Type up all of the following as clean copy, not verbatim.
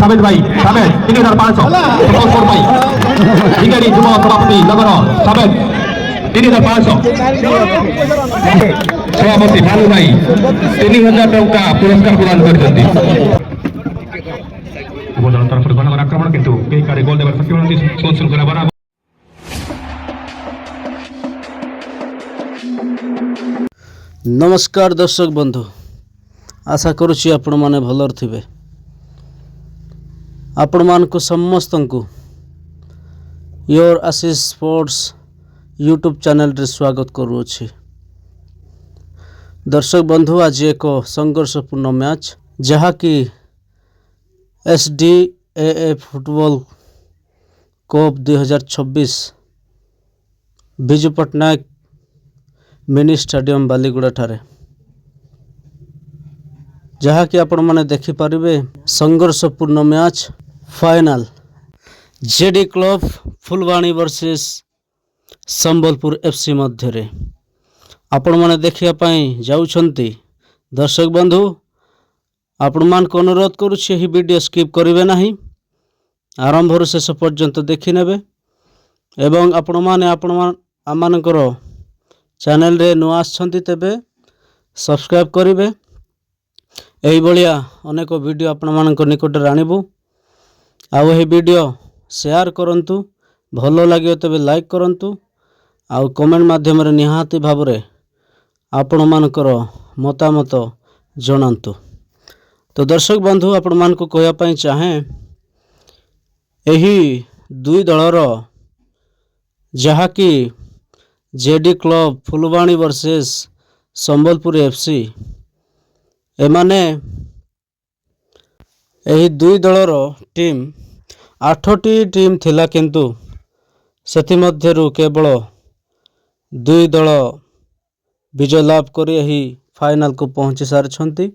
साबित भाई साबित 3500 स्कोर पाई विकेटी जुब सभापति नगर साबित 3500 सभापति भालू भाई 3000 टंका पुरस्कार प्रदान करछन्ती उपदल तरफ घनघन आक्रमण किंतु कई कार्य गोल देवर सक्षम होती सोच श्रृंखला बराबर। नमस्कार दर्शक बंधु, आशा करुछि आपण माने भलर थिबे। आपण मानकु समस्तंकु your Ashish sports YouTube channel रे स्वागत करूछि। दर्शक बंधु, आज एक संघर्षपूर्ण मैच जहा कि SDAA football cup 2026 Biju Pattnaik mini stadium Baliguda ठारे जहा कि आपण माने देखि परिबे संघर्षपूर्ण match final JD club Phulbani versus Sambalpur FC मध्य रे आपण माने देखिया पई जाउछंती। दर्शक बंधु, आपण मान को अनुरोध करूछि एही वीडियो स्किप करिवे नाही, आरंभ रो शेष पर्यंत देखि नेबे एवं आपण माने आमानकर चैनल रे नुआ आछंती तेबे सब्सक्राइब करिवे। एही बलिया अनेक वीडियो आपण मानक निकट रे आनिबु। आउ एही वीडियो शेयर करंतु, भलो लागियो तेबे लाइक करंतु, आउ कमेंट माध्यम रे निहाती भाबरे आपण मानकर मतामत जणांतु। तो दर्शक बंधु, आपण मानक कहया पई चाहे एही दुई दलर जहा कि JD club Phulbani versus Sambalpur FC एमाने एही दुई दलर टीम 8टी टीम थिला किंतु सेथि मध्यरु केवल दुई दल विजय लाभ करी एही फाइनल को पहुंची सारछंती।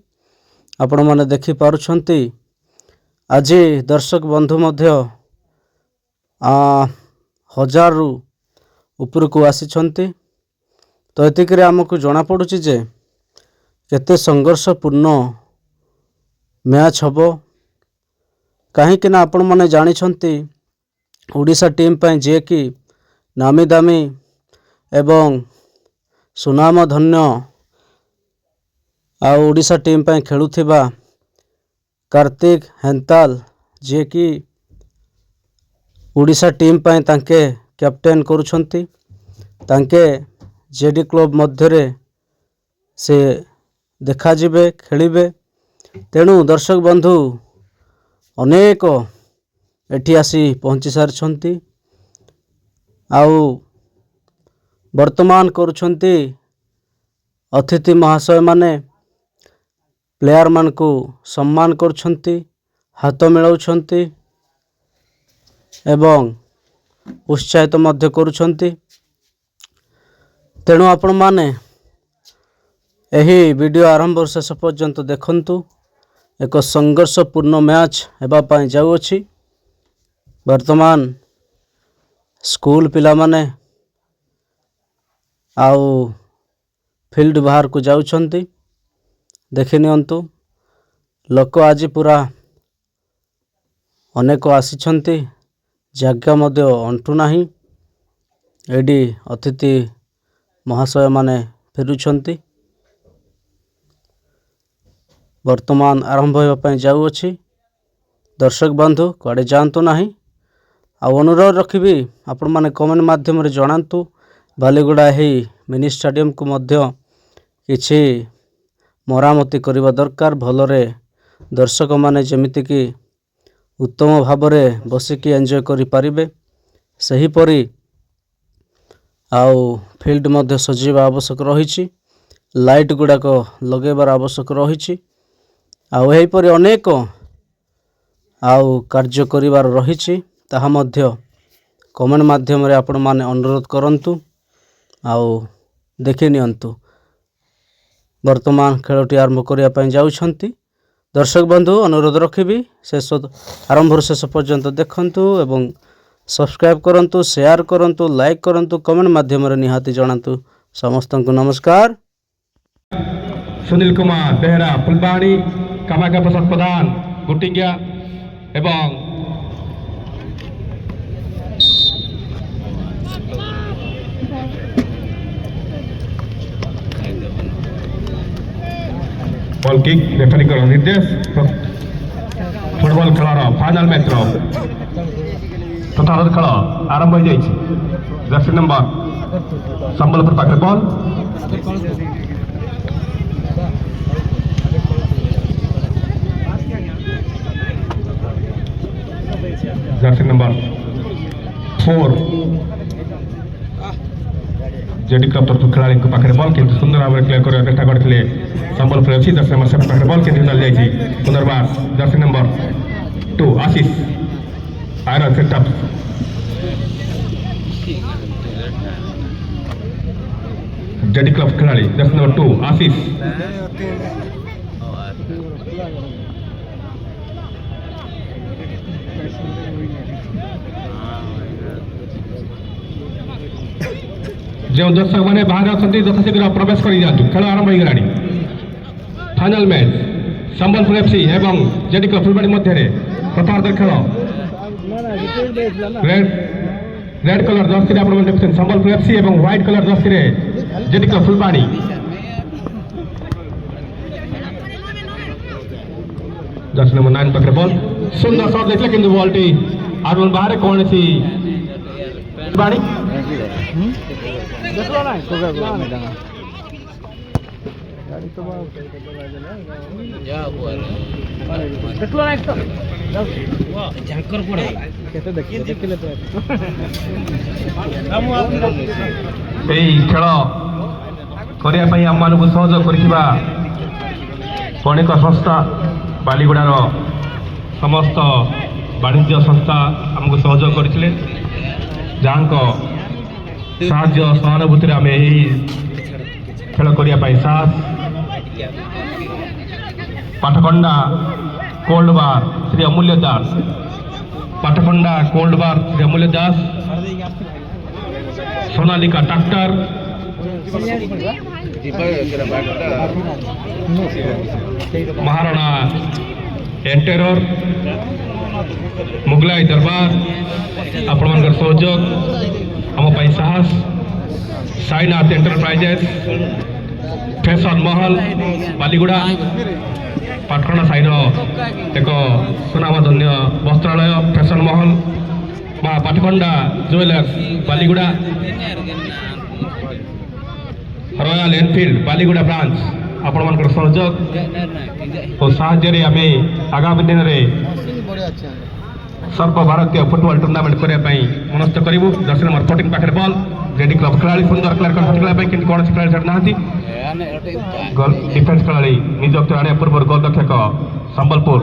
आपण माने देखि पारुछंती आज दर्शक बंधु मध्य 1000 रु ऊपर को आसीछंती। तो एतिकरे आमको जना पड़ुछि जे केते संघर्षपूर्ण मैच हबो, कहीं कि ना आपण माने जानि छंती ओडिशा टीम पई जे कि नामी दामी एवं सुनाम धन्य आ ओडिशा टीम पई खेलुथिबा कार्तिक हेंताल जे कि ओडिशा टीम पई तांके कैप्टेन करुछंती, तांके जेडी क्लब मध्य रे से देखा जिबे खेलिबे। तेणु दर्शक बंधु अनेक एठी आसी पहुंची सारछंती आउ वर्तमान करुछंती अतिथि महाशय माने प्लेयर मान को सम्मान करुछंती, हाथ मिलाउछंती एवं उत्साहित मध्य करुछंती। तेणु आपण माने एही वीडियो आरंभ शेष पर्यंत देखंतु। एक संघर्षपूर्ण मैच हेबा पई जाउछि। वर्तमान स्कूल पिला माने आउ फील्ड बाहर को जाउछंती, देखि नियंतु। लोक आज पूरा अनेक आसीछंती, जगह मध्य अंटू नाही। एडी अतिथि महाशय माने फेरुछंती। वर्तमान आरंभ होबा पई जाउछि। दर्शक बंधु कुआडे जानतु नाही। आ अनुरोध रखिबी आपण माने कमेंट माध्यम रे जणांतु बालीगुड़ा हे मिनी स्टेडियम को मध्य किछि मरामती करिबा दरकार। भलरे दर्शक माने जेमिति कि उत्तम भाबरे बसिकी एंजॉय करि पारिबे, सही परी आउ फील्ड मध्य सजीवा आवश्यक रहिछि, लाइट गुड़ाक लगेबार आवश्यक रहिछि, आउ एही परी अनेक आउ कार्य करिवार रहिछि। ताहा मध्य कमेंट माध्यम रे आपण माने अनुरोध करंतु आउ देखि नियंतु। वर्तमान खेलटी आरंभ करिया पई जाउछंती। दर्शक बंधु अनुरोध रखिबी शेष आरंभ शेष पर्यंत देखंतु एवं सब्सक्राइब करंतु, शेयर करंतु, लाइक करंतु, कमेंट माध्यम रे निहाती जणांतु। समस्तंकु नमस्कार। सुनील कुमार बेहरा फुलवाणी, कामाख्या प्रसाद प्रधान गुटिंगिया এবং বল কিক রেফারিଙ୍କର ନିର୍ଦ୍ଦେଶ ଫୁଟବଲ ଖେଳର ଫାଇନାଲ ମ୍ୟାଚର ତଥାରଥ ଖେଳ ଆରମ୍ଭ ହୋଇଯାଇଛି। ଜର୍ସି ନମ୍ବର ସମ୍ବଲପୁର ପାଖରେ ball Jersey number 4 JD club तरफ खेलाड़ी पाखे बल किंतु सुंदर भाव में क्लियर करने चेष्टा करते संबलपुर अच्छी जर्सी नंबर 7 पाखे बल किंतु चल जाए पुनर्बार जर्सी नंबर 2 आशीष आयरन सेटअप जेडी क्लब खिलाड़ी जर्सी नंबर 2 आशीष जो दर्शक मैंने बाहर अच्छा यथाशीघ्र प्रवेश कर जातु खेल आरंभ हो गला फाइनाल मैच संबलपुर एफसी एवं जेडी क्लब फुलबाड़ी मध्य प्रथमार्ध खेल रेड कलर जर्सी आप देखते संबलपुर एफसी एवं white colour Jersey JD club फुलबाड़ी जर्सी नंबर 9 पाखे बॉल सुंदर शॉट देखले किंतु बॉल टी आर बाहर कौन सी फुलबाड़ी देखलो ना तो मैदान गाड़ी तो जा बोल देखलो ना तो झांकर पड़ा केते देखले तो एई खेल करिया पई हम मानकु सहयोग करथिबा कणिक संस्था बालीगुडार समस्त वाणिज्य संस्था हमको सहयोग करथिले जांको साहाଯ୍ୟ ସହାନୁଭୂତିରେ ଆମେ ଏହି ଖେଳ କରିବା ପାଇଁ ସାହସ ପାଠକଣ୍ଡା କୋଲ୍ଡ ବାର୍ ଶ୍ରୀ ଅମୂଲ୍ୟ ଦାସ ପାଠକଣ୍ଡା କୋଲ୍ଡ ବାର୍ ଶ୍ରୀ ଅମୂଲ୍ୟ ଦାସ सोनालिका ट्रैक्टर महाराणा एंटेरर मुगलाई दरबार आपण सहयोग आम साहस साईनाथ एंटरप्राइजेस फैशन महल बालीगुड़ा पाटखंडा साईर एक सुनामधन्य वस्त्रालय फैशन महल माँ Patkhanda jewellers Baliguda Royal Enfield Baliguda branch आपण मान सहयोग और साहाय्य आम आगामी दिन में सर्व भारतीय फुटबॉल टूर्नामेंट करने मनस्थ करूँ। जर्सी नंबर 14 पाखे बॉल जेडी क्लब खिलाड़ी सुंदर क्लियर कर कि कौन खिलाड़ी छाड़ ना डिफेन्स खिलाड़ी नियुक्त आने पूर्व गोलरक्षक Sambalpur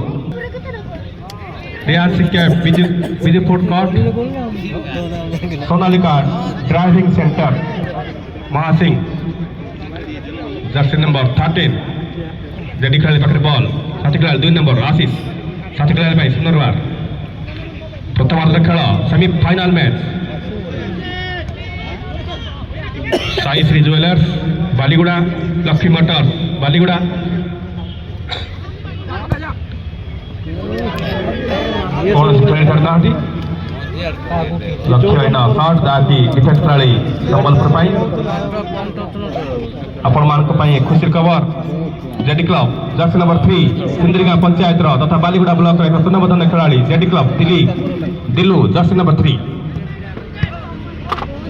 Riyaz Singh Vijay food court Sonalika driving centre Mahasingh jersey number 13 JD खिलाड़ी पाखे बॉल साथी खिलाड़ी 2 नंबर आशीष साथी खिलाड़ी सुंदरवार प्रथमार्ध खेल semifinal match Sai Shri jewellers Baliguda Lakshmi Motors Baliguda कौन खेल करना लक्ष्य शॉट दाती डिफेन्स खिलाड़ी संबलपुर आपण मान खुशी खबर JD club jersey number 3 Sindriga panchayat तथा बालीगुड़ा ब्लॉक एक सुनामधन्य खिलाड़ी JD club Dillu jersey number 3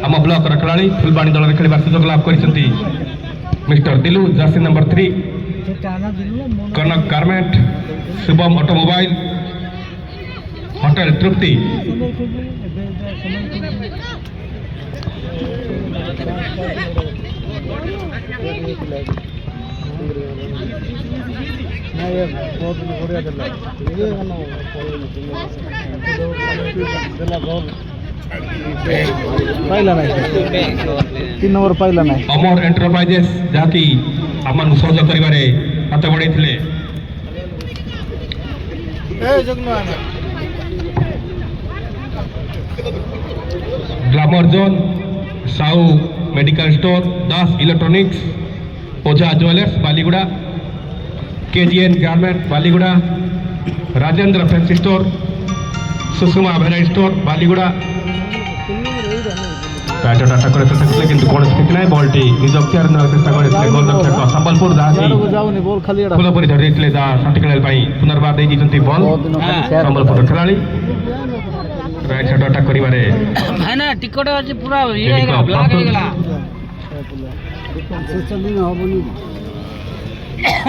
आम ब्लॉक खिलाड़ी फुलबाणी दल खेल सुजोग लाभ कर mister Dillu jersey number 3 Kanak garment Shubham automobile hotel Tripti number पाइला ना अमर एंटरप्राइजेस जहाँकि आम सहयोग कर हाथ बढ़े glamour zone Sahu medical store Das electronics Ojha jewellers Baliguda KGN garment Baliguda Rajendra fancy store Sushma variety store Baliguda better attack कर सकते কিন্তু কোন স্থিত নাই বলটি নিজ অক্তিয়ার নেওয়ার চেষ্টা করেছিল গোলরক্ষক সম্বলপুর যাহাকি ফুলপুরি ধরে দিয়েছিল যা ষাটি ଖେଳାଳି ପାଇଁ ପୁନର୍ବାର ଦେଇ ଦେଇଛନ୍ତି ବଲ୍ ସମ୍ବଲପୁର ଖେଳାଳି ରାଇଟ୍ ସାଇଡ୍ ଅଟାକ୍ କରିବାରେ है ना टिकट ଅଛି ପୁରା ଇଏ ହେଇଗଲା ବ୍ଲାକ୍ ହେଇଗଲା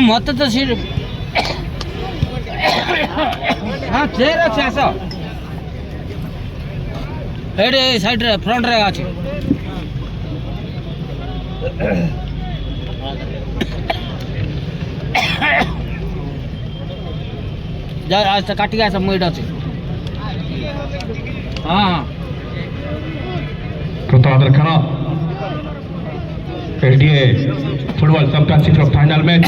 ମତେ ତ ସିଏ ହଁ ଚେୟାର ଅଛି ଆସ ଏଇଠି ସାଇଡ୍ ରେ ଫ୍ରଣ୍ଟ ରେ ଅଛି जा आज तक काटी गया सब मुझे डर से हाँ प्रताप रखना LDA football championship of final match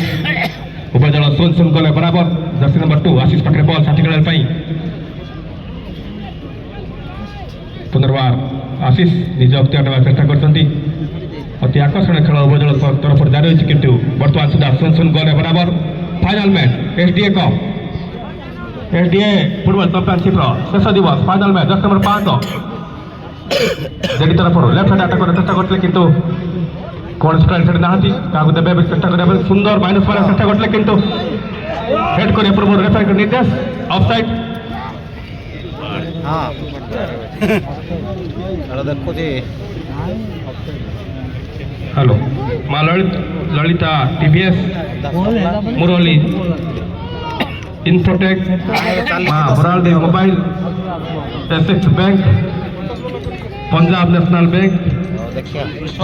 उपजल सोन गोले बराबर जर्सी नंबर 2 आशीष पाखे बॉल षाठी खेलाड़ी पाई पुनर्बार आशीष निज अक्तिआर नेवा चेष्टा करछंती अति आकर्षण खेल उपजल तरफ जारी होछि किंतु वर्तमान सुधा सोन गोले बराबर final match SDA cup SDA football championship शेष दिवस final match Jersey number 5 JD तरफ लेफ्ट साइड अटैक करने चेष्टा करते किंतु कौन स्ट्राइक साइड नहांती कागु देबे चेष्टा करबे सुंदर माइनस मारे चेष्टा करले किंतु हेड करे पूर्व रेफरी के निर्देश ऑफसाइड हां हेलो देखो जी हेलो मां ललिता टीवीएस मुरली इन्फोटेक मां Baral mobile Axis bank Punjab national bank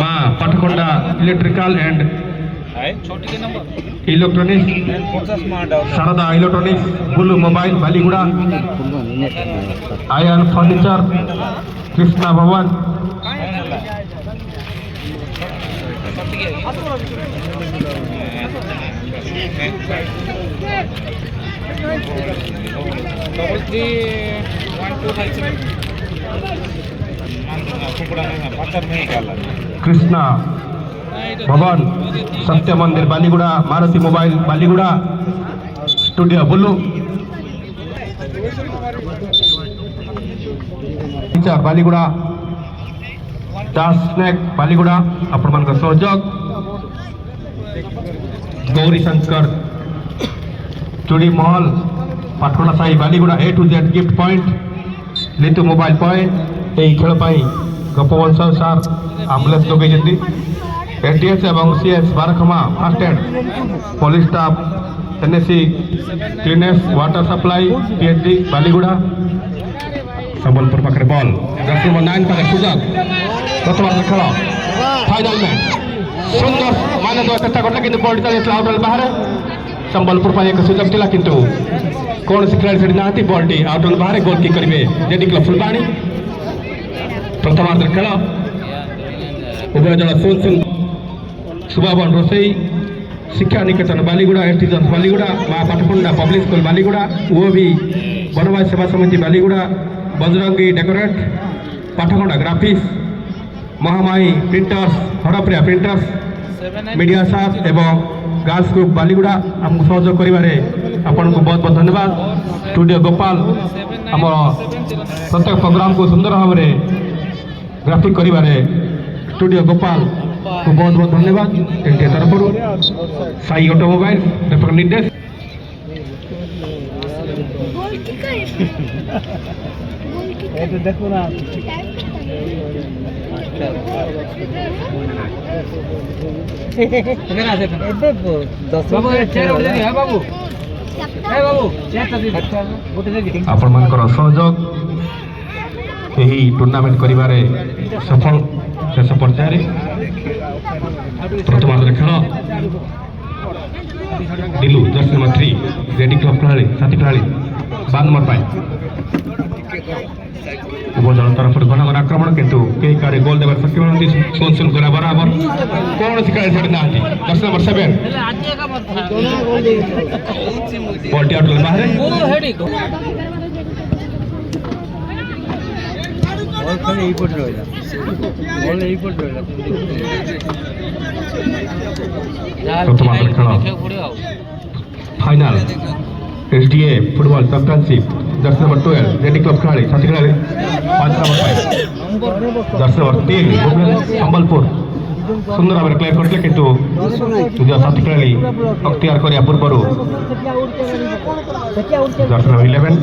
मां Patkonda electrical and electronics Sharda electronics Bulu mobile Baliguda आयन फर्नीचर कृष्णा भवन कृष्णा भवन सत्य मंदिर Baliguda Maruti mobile Baliguda studio Bulu Baliguda Das snack Baliguda आपण मान सहयोग गौरी शंकर चूड़ी महल Pathkoda Sai Baliguda A to Z gift point Litu mobile point यही खेल गोपवंश सार आम्बुलेंस लगे एटीएस और CS Barakhama first aid police staff NSC cleanness water supply PhD Baliguda Sambalpur पाखे बॉल जर्सी नंबर 9 पाखे सुजग प्रथम खेल फाइनल मैच सुंदर माइनस चेष्टा करते कि बॉल आउट बाहर संबलपुर पर एक सुजग था किंतु कौन सी खेल ना बॉल टी आउट बाहर गोल किक करेंगे जेडी क्लब फुलबाणी प्रथमार्ध खेल उभय दल सोन सुभावन रोसई शिक्षा निकेतन बालीगुड़ा एसटीजन बालीगुड़ा माँ पाठकोंडा पब्लिक स्कूल बालीगुड़ा ओबी बनवासी सेवा समिति Baliguda Bajrangi decorate पाठकोंडा graphics Mahamai printers Harpriya printers media साफ एवं गार्ल्स ग्रुप बालीगुड़ा आमको सहयोग करिबारे आपन को बहुत बहुत धन्यवाद स्टूडियो गोपाल आम प्रत्येक प्रोग्राम को सुंदर भाव में ग्राफिक करिबारे स्टूडियो गोपाल को बहुत बहुत धन्यवाद एनटीए तरफ साई ऑटोमोबाइल रेफर निर्देश देखो ना आपण मानकर सहयोग यही टूर्नामेंट करिबारे सफल शेष पर्यायर प्रथमार्ध खेल दिलू जर्सी नंबर 3 रेडी क्लब खेलाड़ी साथी खेलाड़ी 12 नंबर पाई उपजल तरफ घन आक्रमण किंतु कई कार्य गोल देवर सक्षम सोन गोला बराबर कौन सी खेल छाड़ी ना जर्सी नंबर 7 बॉल आउट बाहर प्रथमार्ध खेल final SDA football championship Jersey number 12 JD club खेलाड़ी साथी खेलाड़ी 5 नंबर 5 जर्सी नंबर 3 संबलपुर सुंदर भाव क्लियर करते किंतु निज साथी खेलाड़ी अख्तियार करिया पूर्व जर्सी नंबर 11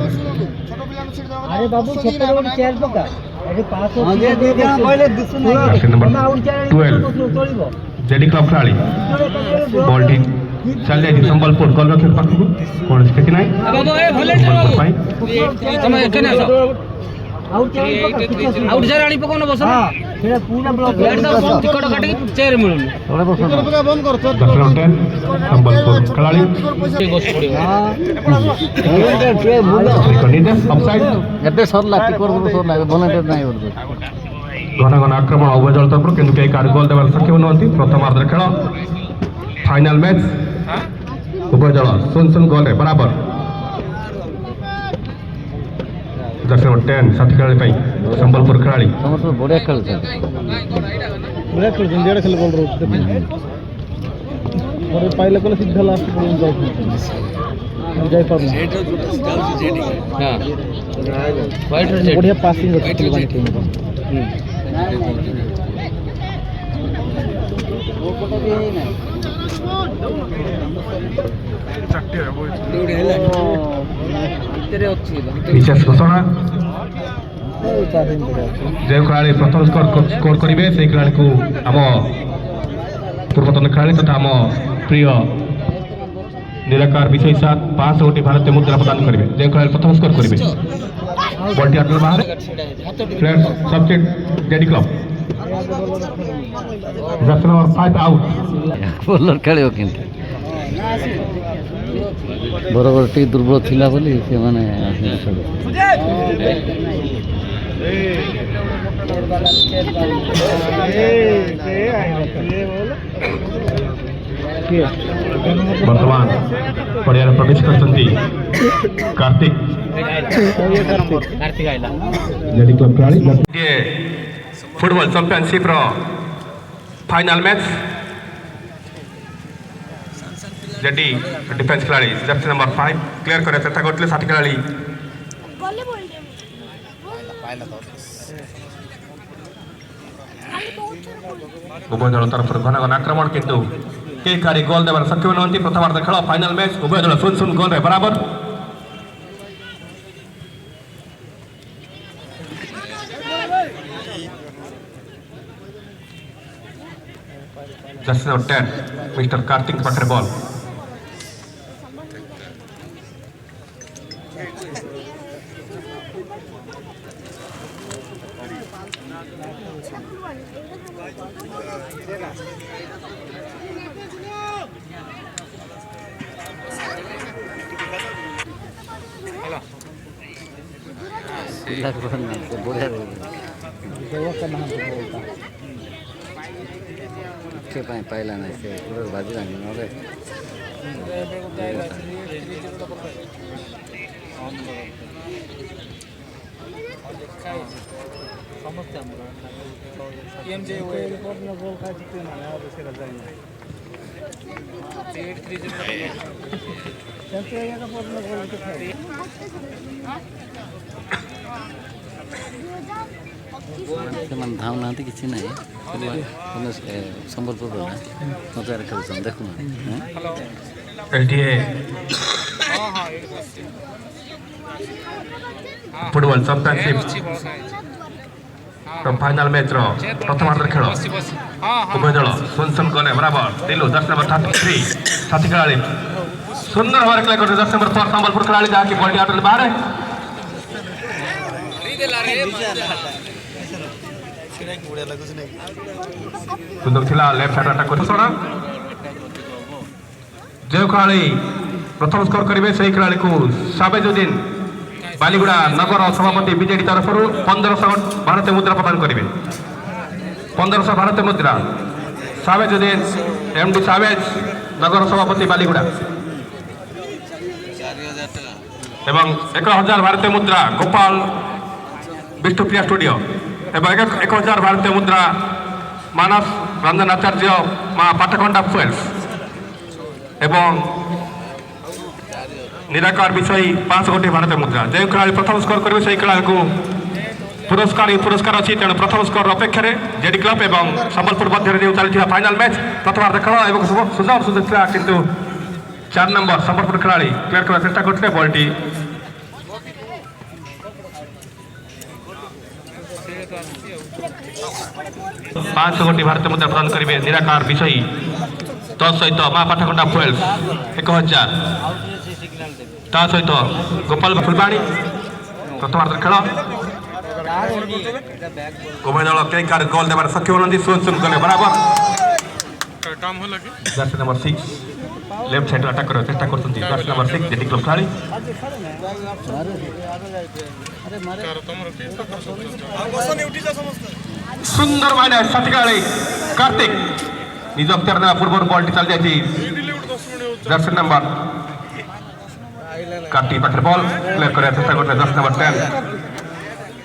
अरे बाबू छप्पर वाली चेयर पका अरे पास हो जर्सी नंबर 12 जेडी क्लब खेलाड़ी बॉल टी चल जाए संबलपुर गोल रक्षक पाखु कौन क्षति ना आउट जा रानी पकोन बस ना सेटा पूरा ब्लॉक टिकट काटी चेयर मिलुनी थोड़ा बस बंद कर संबलपुर खिलाड़ी ऑफसाइड एबे सरला टिकट सरला वॉलंटियर नाही होतो घन घन आक्रमण उभय दल तरफ किंतु कई कार गोल देवार सक्षम नुहति प्रथमार्धर खेल फाइनल मैच उभय दल 0-0 गोल बराबर जर्सी नंबर 10 साथी खेलाड़ी संबलपुर खिलाड़ी समस्त बढ़िया खेलते डेढ़ खेल गोल रोड और पाइले कोले सीधा लास्ट गोल जाय पारना हां वाइट बढ़िया पासिंग होती है टीम को विशेष घोषणा जो खेलाड़ी प्रथम स्कोर करेंगे से खेला को आम पूर्वतन खेला तथा आम प्रिय निराकार विषय साथ 500 भारतीय मुद्रा प्रदान करेंगे जो खेला प्रथम स्कोर करेंगे बॉलटी आटल बाहर player subject JD club jersey number 5 out बोलर खेलियो किंतु बरोबर टी दुर्बल थिला बोली से माने वर्तमान पड़िया प्रवेश कर कार्तिक जेडी क्लब खिलाड़ी फुटबॉल चैंपियनशिप रो फाइनल मैच जेडी डिफेंस खिलाड़ी जर्सी नंबर 5 क्लियर करे चेष्टा करते साथी खिलाड़ी उभय दल तरफ घन घन आक्रमण किंतु कई कारी गोल देवार सक्षम नुहति प्रथमार्ध खेल फाइनल मैच उभय दल 0-0 गोल बराबर जर्सी नंबर 10 मिस्टर कार्तिक पाखे बॉल बढ़िया के पाइला ना से पूरा बाजी लानी नरे समस्या एमजे वे रिपोर्ट में गोल खा जीते ना और से रजाई 8-3 चलते हैं का पोर्ट में गोल के खाए ସେମାନେ ଧାଉନାହାନ୍ତି କିଛି ନାହିଁ ସମ୍ବଲପୁର ମଜାରେ ଖେଳୁଛନ୍ତି ଦେଖୁନାହାନ୍ତି फुटबॉल चैंपियनशिप फाइनल मैच रो प्रथमार्ध खेल उभय दल 0-0 गले बराबर दिलु जर्सी नंबर 33 साथी खेलाड़ी सुंदर भाव क्लियर करते जर्सी नंबर 4 संबलपुर खिलाड़ी जहाँकि बॉल आउट बाहर सुंदर थिला लेफ्ट साइड अटैक कर जो खेलाड़ी प्रथम स्कोर करेंगे से खेलाड़ी को साबेजुद्दीन बालीगुड़ा नगर सभापति बीजेडी तरफ 1500 भारतीय मुद्रा प्रदान करेंगे 1500 भारतीय मुद्रा साबेजुद्दीन एमडी सावेज नगर सभापति बालीगुड़ा एवं 1000 भारतीय मुद्रा गोपाल विष्णुप्रिया स्टूडियो एवं 1000 भारतीय मुद्रा मानस रंजन आचार्य माँ पाठकंडा फुएल्स एवं निराकार विषयी 5 गोटी भारतीय मुद्रा जो खेला प्रथम स्कोर करेंगे से खेला को पुरस्कार अच्छी तेणु प्रथम स्कोर अपेक्षा जेडी क्लब एवं संबलपुर मध्य चलता फाइनाल मैच प्रथमार्ध खेल और सुंदर सुযোগ था किंतु 4 नंबर संबलपुर खिलाड़ी क्लियर करने चेष्टा करते बॉलटी पांच गोटी भारतीय मुद्रा प्रदान करेंगे निराकार विषयी सहित माँ पाठकंडा फुएल्स 1000 सहित गोपाल फुलबाणी प्रथमार्ध खेल उभय दल कई कार गोल देवार सक्षम होती सुन गले बराबर Jersey number 6 left side attack कर चेष्टा कर जर्सी नंबर 6 जेडी क्लब खिलाड़ी सुंदर माने सतिकाली कार्तिक निज अख्तियार देवा पूर्व बॉल चल जाती जर्सी नंबर कार्तिक पाखे बॉल क्लियर कर चेष्टा करते जर्सी नंबर 10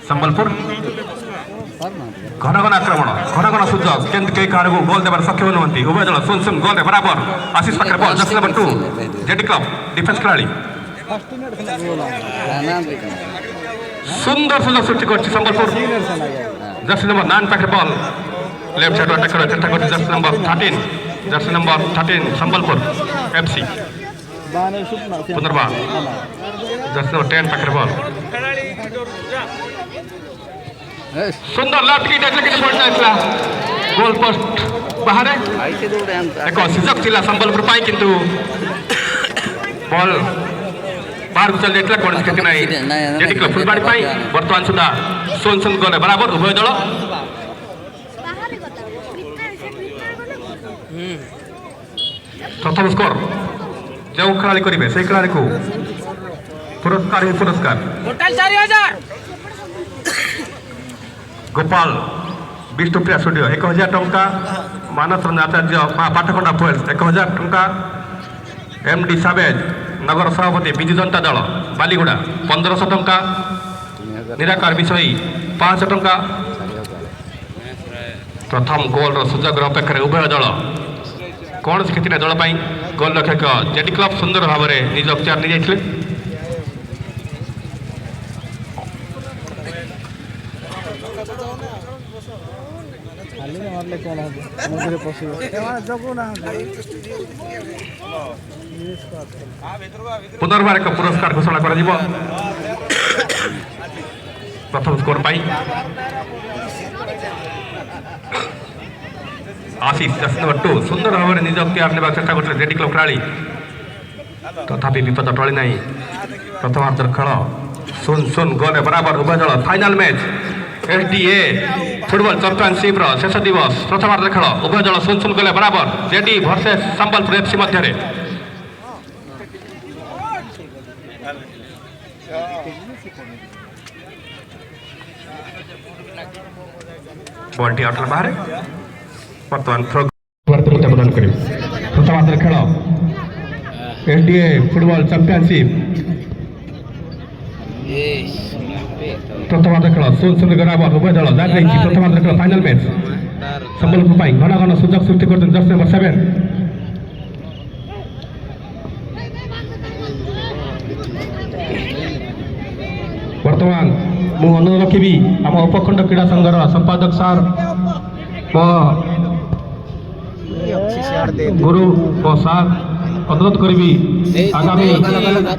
संबलपुर घन घन आक्रमण सुযোগ केंद्र कई कार गोल देवार सक्षम नुहति उभय दल सुन गोल बराबर आशीष पाखे ball Jersey number 2 JD club defence खिलाड़ी सुंदर सुযোগ सृष्टि कर संबलपुर जर्सी नंबर 9 पाखे बॉल लेफ्ट साइड अटैक कर चेष्टा कर जर्सी नंबर 13 संबलपुर एफसी पुनर्बार जर्सी नंबर 10 पाखे बॉल सुंदर लाट की लेकिन पड़ता गोल पोस्ट बाहर एक सुযোগ थिला संबलपुर पाई किंतु बॉल बाहर चल जाता कौन क्षति नहीं जेडी क्लब फुलबाड़ी पाई वर्तमान सुधा सुन गोले बराबर उभय दल प्रथम स्कोर जो खेला करेंगे से खेला को पुरस्कार ही पुरस्कार टोटल 4000 गोपाल विष्णुप्रिया स्टूडियो 1000 टंका मानस रंजन आचार्य पाठकंडा फुएल्स 1000 टंका एमडी सावेज नगर सभापति विजु जनता दल बालीगुड़ा 1500 टंका निराकार विषयी 500 टंका प्रथम गोल सुযোଗ अपेक्षा उभय दल कौन से क्षति दल गोल रक्षक जेडी क्लब सुंदर भाव में निज अख्तियार नहीं जाते पुनर्बार एक पुरस्कार घोषणा कर प्रथम स्कोर पाई आशीष जर्सी नंबर 2 सुंदर भाव में निज अख्तियार ने चेष्टा करते जेडी क्लब खिलाड़ी तथापि विपद टली ना प्रथमार्ध खेल सुन गोल बराबर उभय दल final match SDA football championship शेष दिवस प्रथमार्ध खेल उभय दल सुन गोले बराबर जेडी वर्सेस संबलपुर एफसी मध्य बॉलटी आउट बाहर बर्तमान थ्रो प्रदान कर प्रथमार्ध खेल एसडीए फुटबॉल चैंपियनशिप प्रथमार्ध खेल सुन बराबर उभय दल जारी प्रथमार्ध खेल फाइनाल मैच संबलपुर घन घन सुযোগ सृष्टि कर जर्सी नंबर 7 वर्तमान मु अनुरोध रखी आम उपखंड क्रीड़ा संघर संपादक सार गुरु और सार अनुरोध करी आगामी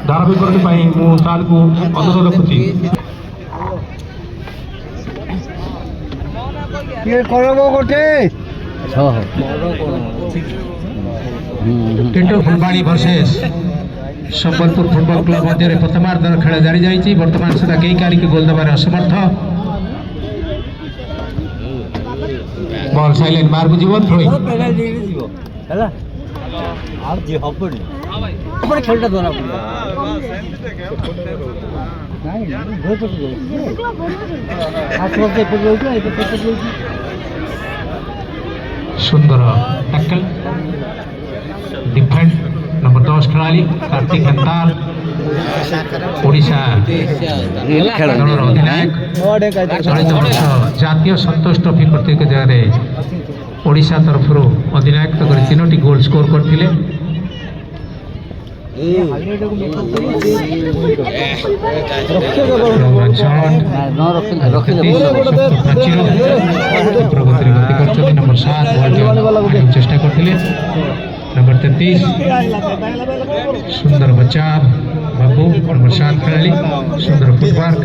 धारावाहिक मु सार को अनुरोध रखुची टिंटो Phulbani versus Sambalpur football club मध्य प्रथमार्ध खेल जारी जाइए वर्तमान सुधा कई कारी गोल देवार असमर्थ बॉल साइलेंट मार को जीवन थ्रोइंग खेलटा दोना सुंदर टैकल डिफेंस नंबर 10 खिलाड़ी कार्तिक हंताल ओडिशा दलर अधिनायक चलित वर्ष जातीय संतोष ट्रॉफी प्रतियोगिता ओडिशा तरफ अधिनायक कर 3टी गोल स्कोर करते Long run shot. प्रगति गति करछथि नंबर 7 बॉल चेष्टा करथिले नंबर 33 सुंदर बचाव बाबू नंबर 7 खेलाड़ी सुंदर फुटवर्क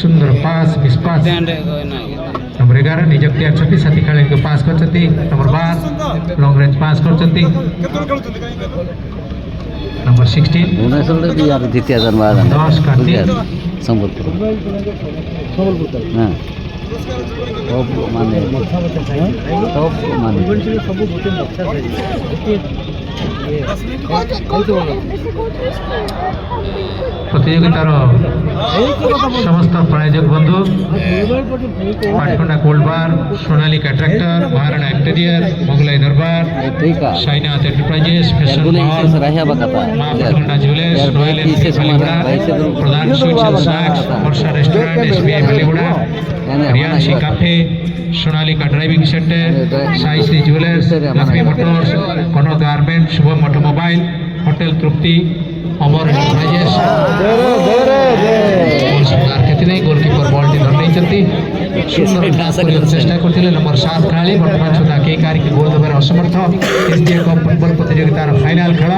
सुंदर पास मिस पास नंबर 11 निजक्ति अच्छी साथी खेलाड़ी को पास करछथि नंबर 12 लॉन्ग रेंज पास करछथि नंबर 16 द्वितीय जन्म 10 कार्तिक संबलपुर हाँ टॉप माने सब गोटे मच्छा प्रतियोगितार समस्त प्रायोजक बंधु Patkonda cold bar Sonalika tractor Maharana interior Mughlai दरबार साईनाथ एंटरप्राइजेस फैशन मॉल मां Patkonda jewellers Royal Enfield Baliguda Pradhan sweets and snacks Varsha restaurant SBI Baliguda Riyanshi cafe Sonalika driving centre Sai Shri jewellers Lakshmi motors Kanak garment Shubham automobile hotel Tripti Amar enterprises goalkeeper ball टी धर नहीं सुंदर चेष्टा करते नंबर 7 खेलाड़ी बर्तमान सुधा कई कार्य के गोल देवार असमर्थ एसडीए कप फुटबॉल प्रतियोगितार फाइनाल खेल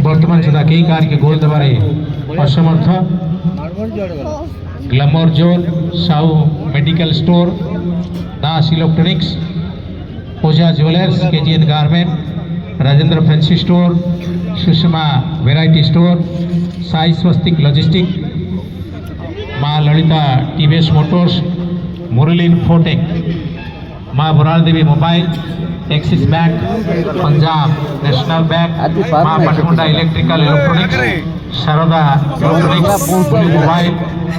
बर्तमान सुधा कई कार्य के गोल देवार असमर्थ glamour zone Sahu medical store Das electronics Ojha jewellers KGN garment Rajendra fancy store Sushma variety store Sai Swastik logistic माँ Lalita TVS motors Murali infotech माँ Baral Devi mobile Axis bank Punjab national bank माँ Patkonda electrical electronics Sharda electronics mobile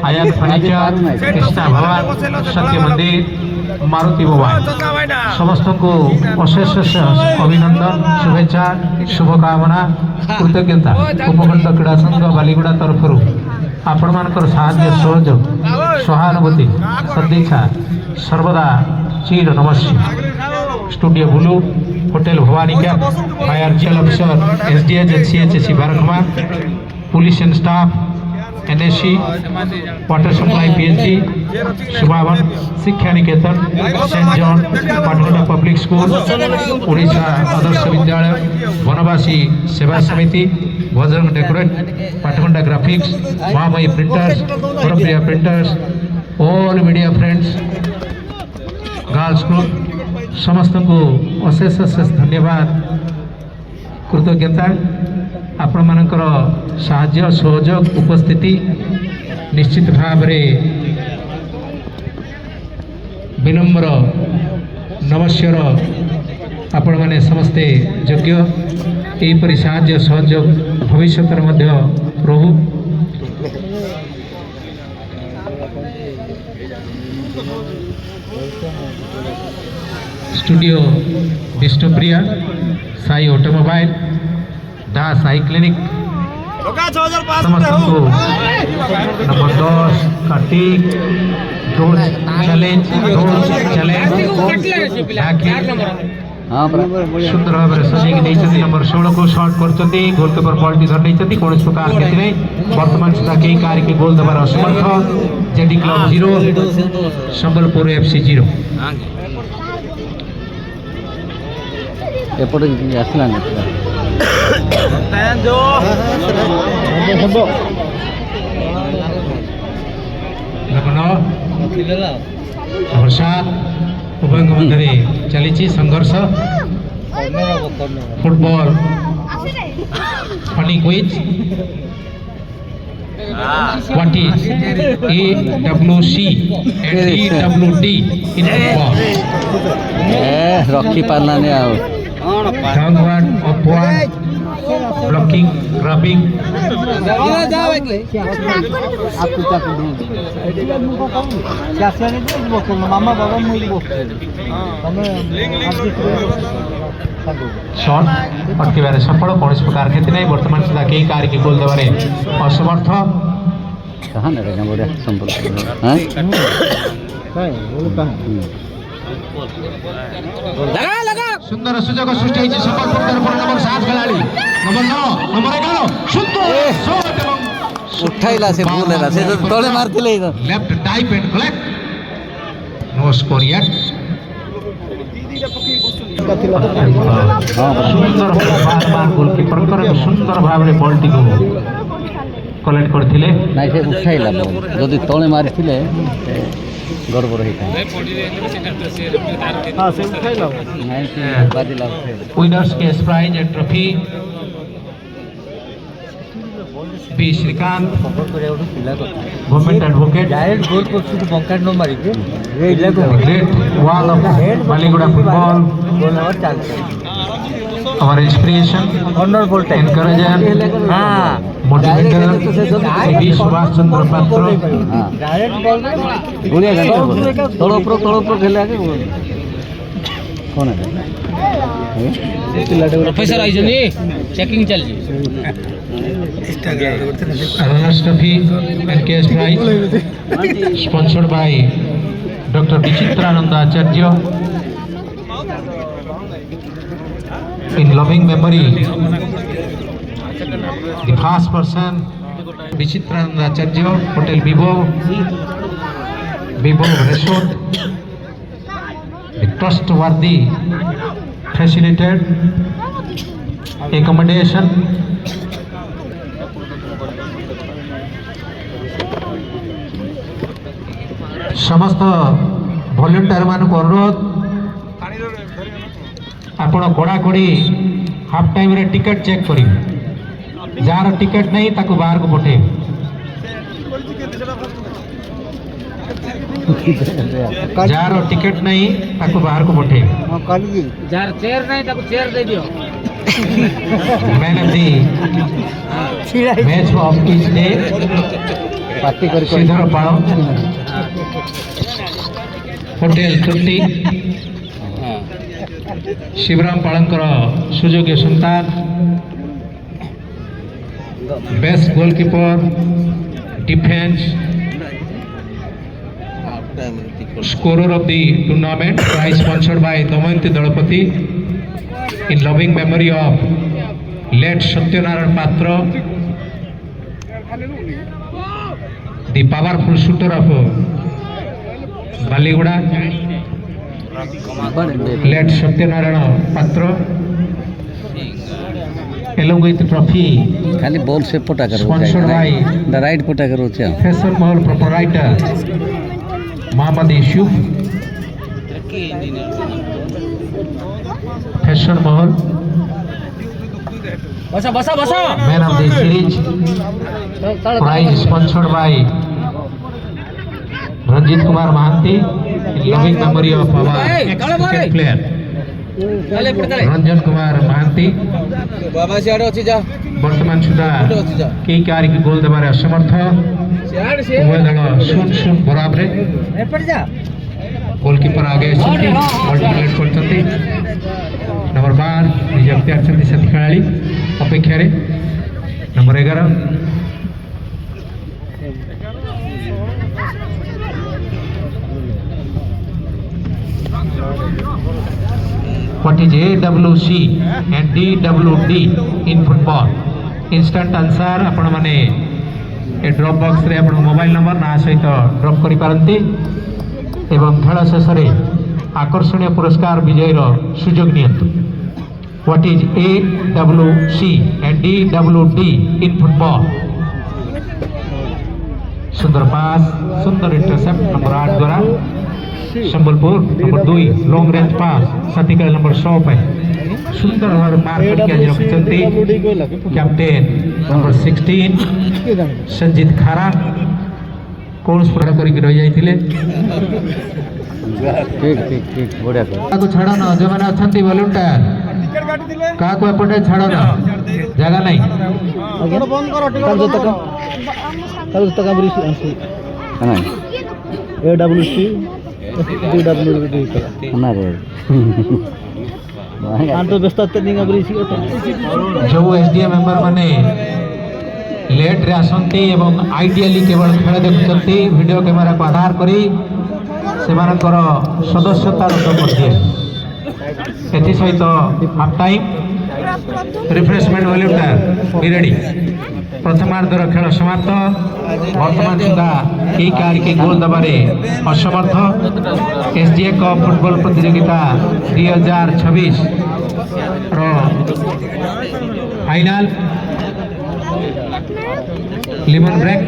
आयात फर्निचर कृष्णा भवन सत्य मंदिर मारुति मोबाइल समस्त को अशेष अभिनंदन शुभेच्छा शुभकामना कृतज्ञता उपखंड क्रीड़ा संघ बालीगुड़ा तरफ आपण मानकर साहाय्य सहयोग सहानुभूति सदिच्छा सर्वदा चिर नमस्ते studio blue hotel Bhawani camp fire jail officer SDH and CHSC Barakhama police and staff NSC water supply PHD शुभावन शिक्षा निकेतन saint John Patkonda public school Orissa आदर्श विद्यालय वनवासी सेवा समिति Bajrang decorate Patkonda graphics Mahamayi printers Priya printers all media friends girls group समस्त को अशेष अशेष धन्यवाद कृतज्ञता आपण मानकर साहाय्य सहयोग उपस्थिति निश्चित भाव रे विनम्र नमस्यर आपण माने समस्ते योग्य एपरि साहाय्य सहयोग भविष्य मध्य रहू स्टूडियो विष्णुप्रिया साई ऑटोमोबाइल दा साई क्लिनिक समस्त को नंबर 10 कार्तिक रोज चैलेंज सुंदर भाव में सजेक नंबर 16 को शॉट कर गोलकीपर बॉल टी धर नहीं कौन प्रकार के वर्तमान सुधा कई कार्य के गोल देवार असमर्थ जेडी क्लब 0 संबलपुर एफसी 0 एपटे आसला नंबर 7 उभय मध्य चली संघर्ष football funny quiz what is AWC and EWD in football रखी पारना ने आओ downward upward blocking grabbing मामा बाबा शॉट अटकेबारे सफल कौन प्रकार क्षति नहीं वर्तमान सुधा कई कार्य के गोल देवारे असमर्थ कहाँ न रहेगा बढ़िया संपर्क ସୁନ୍ଦର ସୁଯୋଗ ସୃଷ୍ଟି ହେଇଛି ସମ୍ବଲପୁର ତରଫରୁ ନମ୍ବର 7 ଖେଳାଳି ନମ୍ବର 9 ନମ୍ବର 11 ସୁନ୍ଦର ଶଟ୍ ଏବଂ ଉଠାଇଲା ସେ ଭୁଲ ହେଲା ସେ ତଳେ ମାରିଥିଲେ left dive and collect no score yet सुंदर बार गोलकीपर सुंदर भाव में बॉल टी को कलेक्ट करथिले ନାଇଁ ସେ ଉଠାଇଲା ଯଦି ତଳେ ମାରିଥିଲେ ଗଡ଼ବଡ଼ ହେଇଥାଏ ହଁ ସେ ଉଠାଇଲା ନାଇଁ ସେ ବାଜିଲା winners cash prize and trophy B Srikant government advocate direct goal post को बंकार न मारी के great wall of Baliguda football goal और chance our inspiration corner ball time encourager हां motivator B Subhash Chandra Patra direct ball गुड़िया घंटा तोड़ ऊपर खेला के कौन है प्रोफेसर आइजनी चेकिंग चल जी runners trophy and cash prize sponsored by Dr. Vichitrananda Acharya in loving memory the first person Vichitrananda Acharya Hotel Vivo Resort the trustworthy facilitated accommodation समस्त वॉलंटियर मान को अनुरोध आपण कड़ाकड़ी हाफ टाइम रे टिकट चेक करेंगे jar ticket नहीं ताको बाहर को पठे जार टिकट नहीं ताको बाहर को पठे जार चेयर नहीं ताको चेयर दे दियो man of the match of each day party कर श्रीधर पाड़ होटेल तृप्ति शिवराम पालंकर सुयोग्य संतान best goalkeeper defence scorer of the tournament prize sponsored by Damayanti Dalapati in loving memory of late Satyanarayan Patra the powerful shooter of Baliguda led Satyanarayana Patra along with the trophy खाली ball से पटा करो sponsored by the right पटा करो क्या Faisal Mahal proprietor Muhammad Yusuf Faisal Mahal बसा man of the series prize sponsored by Ranjit Kumar Mahanti in loving memory of our cricket player Ranjan Kumar Mahanti बाबा से आड़ो जा वर्तमान सुधा कई कार्य की गोल देवारे असमर्थ उभय दल 0-0 बराबर गोलकीपर आगे मल्टीप्लेट करते नंबर 12 नियुक्ति आछंती साथी खेलाड़ी अपेक्षा रे number 11 What is AWC and DWD in football? Instant answer आपण माने ए ड्रॉप बॉक्स रे आपण मोबाइल नंबर ना सहित ड्रॉप करि पारंती एवं खेल शेष रे आकर्षणीय पुरस्कार विजय रो सुजोग नियंतु What is AWC and DWD in football? सुंदर पास सुंदर इंटरसेप्ट नंबर 8 द्वारा संबलपुर नंबर 2 लॉन्ग रेंज पास साथीकल नंबर 100 पे सुंदर और मार्क करके आज रखचंती कैप्टन नंबर 16 संजीत खारा कौन स्पर्धा करी रह जाइथिले ठीक बढ़िया को छाड़ न जो माने अछंती वॉलंटियर का को एपटे छाड़ न जगह नहीं बंद करो तक बरी नहीं AWC DWD ना रे आंतो व्यस्त नहीं बरी जो एसडीएम मेंबर माने लेट रे आसंती एवं आइडियली केवल खेल देखुचंती वीडियो कैमेरा को आधार करी ସେମାନଙ୍କର ସଦସ୍ୟତା ରଦ୍ଦ କରିଦିଏ। ଏଥିସହିତ ହାଫ୍ ଟାଇମ୍ ରିଫ୍ରେଶମେଣ୍ଟ ଭଲ୍ୟୁମ୍ଟାର ବି ରେଡି। ପ୍ରଥମାର୍ଦ୍ଧର ଖେଳ ସମାପ୍ତ। ବର୍ତ୍ତମାନ ସୁଦ୍ଧା କେହି କାହାରିକି ଗୋଲ୍ ଦେବାରେ ଅସମର୍ଥ। SDA କପ୍ ଫୁଟବଲ ପ୍ରତିଯୋଗିତା 2026 ର ଫାଇନାଲ ଲିମନ ବ୍ରେକ୍।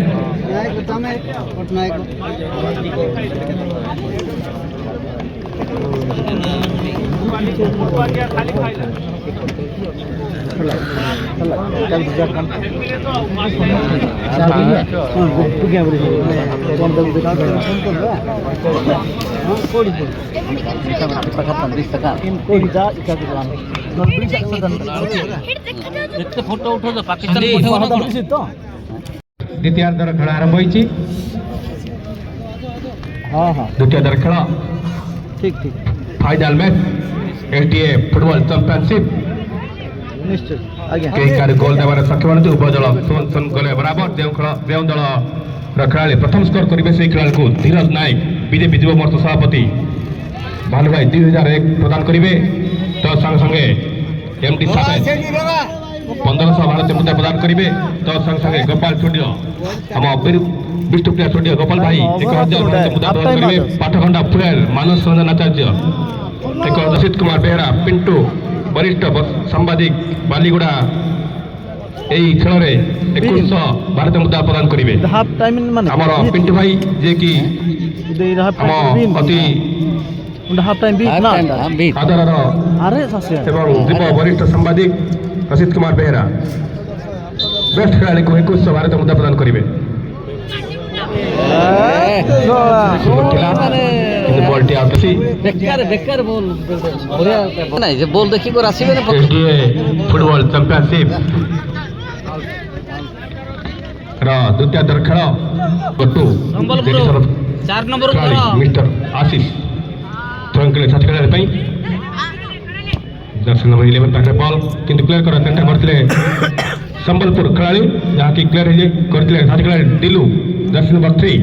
फोटो उठो पाकिस्तान ଦ୍ୱିତୀୟାର୍ଦ୍ଧର ଖେଳ ଆରମ୍ଭ ହୋଇଛି। हाँ हाँ ଦ୍ୱିତୀୟାର୍ଦ୍ଧର ଖେଳ ठीक ठीक final match SDA football championship निश्चय आज्ञा केही कार गोल देवार सक्षम नथि। उभय दल सुन गले बराबर जो दल खेलाड़ी प्रथम स्कोर करेंगे से खेला को धीरज नायक बीजेपी युव मोर्चा सभापति भानु भाई 2001 प्रदान करेंगे। तो संगे संगे MD साहेब 1500 भारतीय मुद्रा प्रदान करेंगे। तो संगे संगे गोपाल स्टूडियो आम विष्णुप्रिया स्टूडियो गोपाल भाई 1000 भारतीय मुद्रा प्रदान करेंगे। पाठखंडा फुलेल मानस रंजन आचार्य 1000 असित कुमार बेहरा पिंटू वरिष्ठ सांबादिक बालीगुड़ा यही खेल में 2100 भारतीय मुद्रा प्रदान करेंगे। हाफ टाइम माने आमर पिंटू भाई जे कि आम अति हाफ टाइम बीट ना आदर अरे सस्य एवं युव वरिष्ठ सांबादिक असित कुमार बेहरा बेस्ट खेलाड़ी को 2100 भारतीय मुद्रा प्रदान करेंगे। बॉल आउट बेकार बेकार बॉल बढ़िया नहीं जे बॉल देखि को आसीबे ना SDA फुटबॉल चैंपियनशिप रा द्वितीयार्धर खेल गट्टू 4 नंबर मिस्टर आशीष थ्रोइंग छाती खेल जर्सी नंबर 11 पाखे बॉल किंतु क्लियर कर सेंटर करते संबलपुर खिलाड़ी जहाँकि क्लियर करते छाती खेल दिलू जर्सी नंबर 3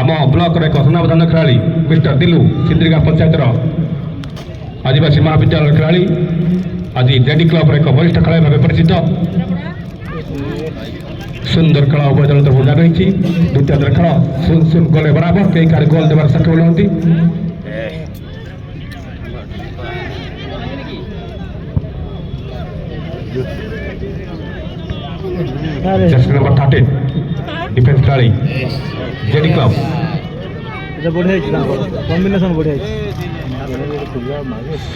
आम ब्लॉक एक सुनामधन खेलाड़ी मिस्टर दिलू सिंद्रिगा पंचायत आदिवासी महाविद्यालय खेलाड़ी आज जेडी क्लब एक वरिष्ठ खेलाड़ी भाव परिचित। सुंदर खेल उभय दल तरफ जारी रही। द्वितीयार्धर खेल शून शून गले बराबर कई कार गोल देवार सक्षम नहंती। जर्सी नंबर 13 डिफेंस खिलाड़ी जेडी क्लब बढ़िया कॉम्बिनेशन बढ़िया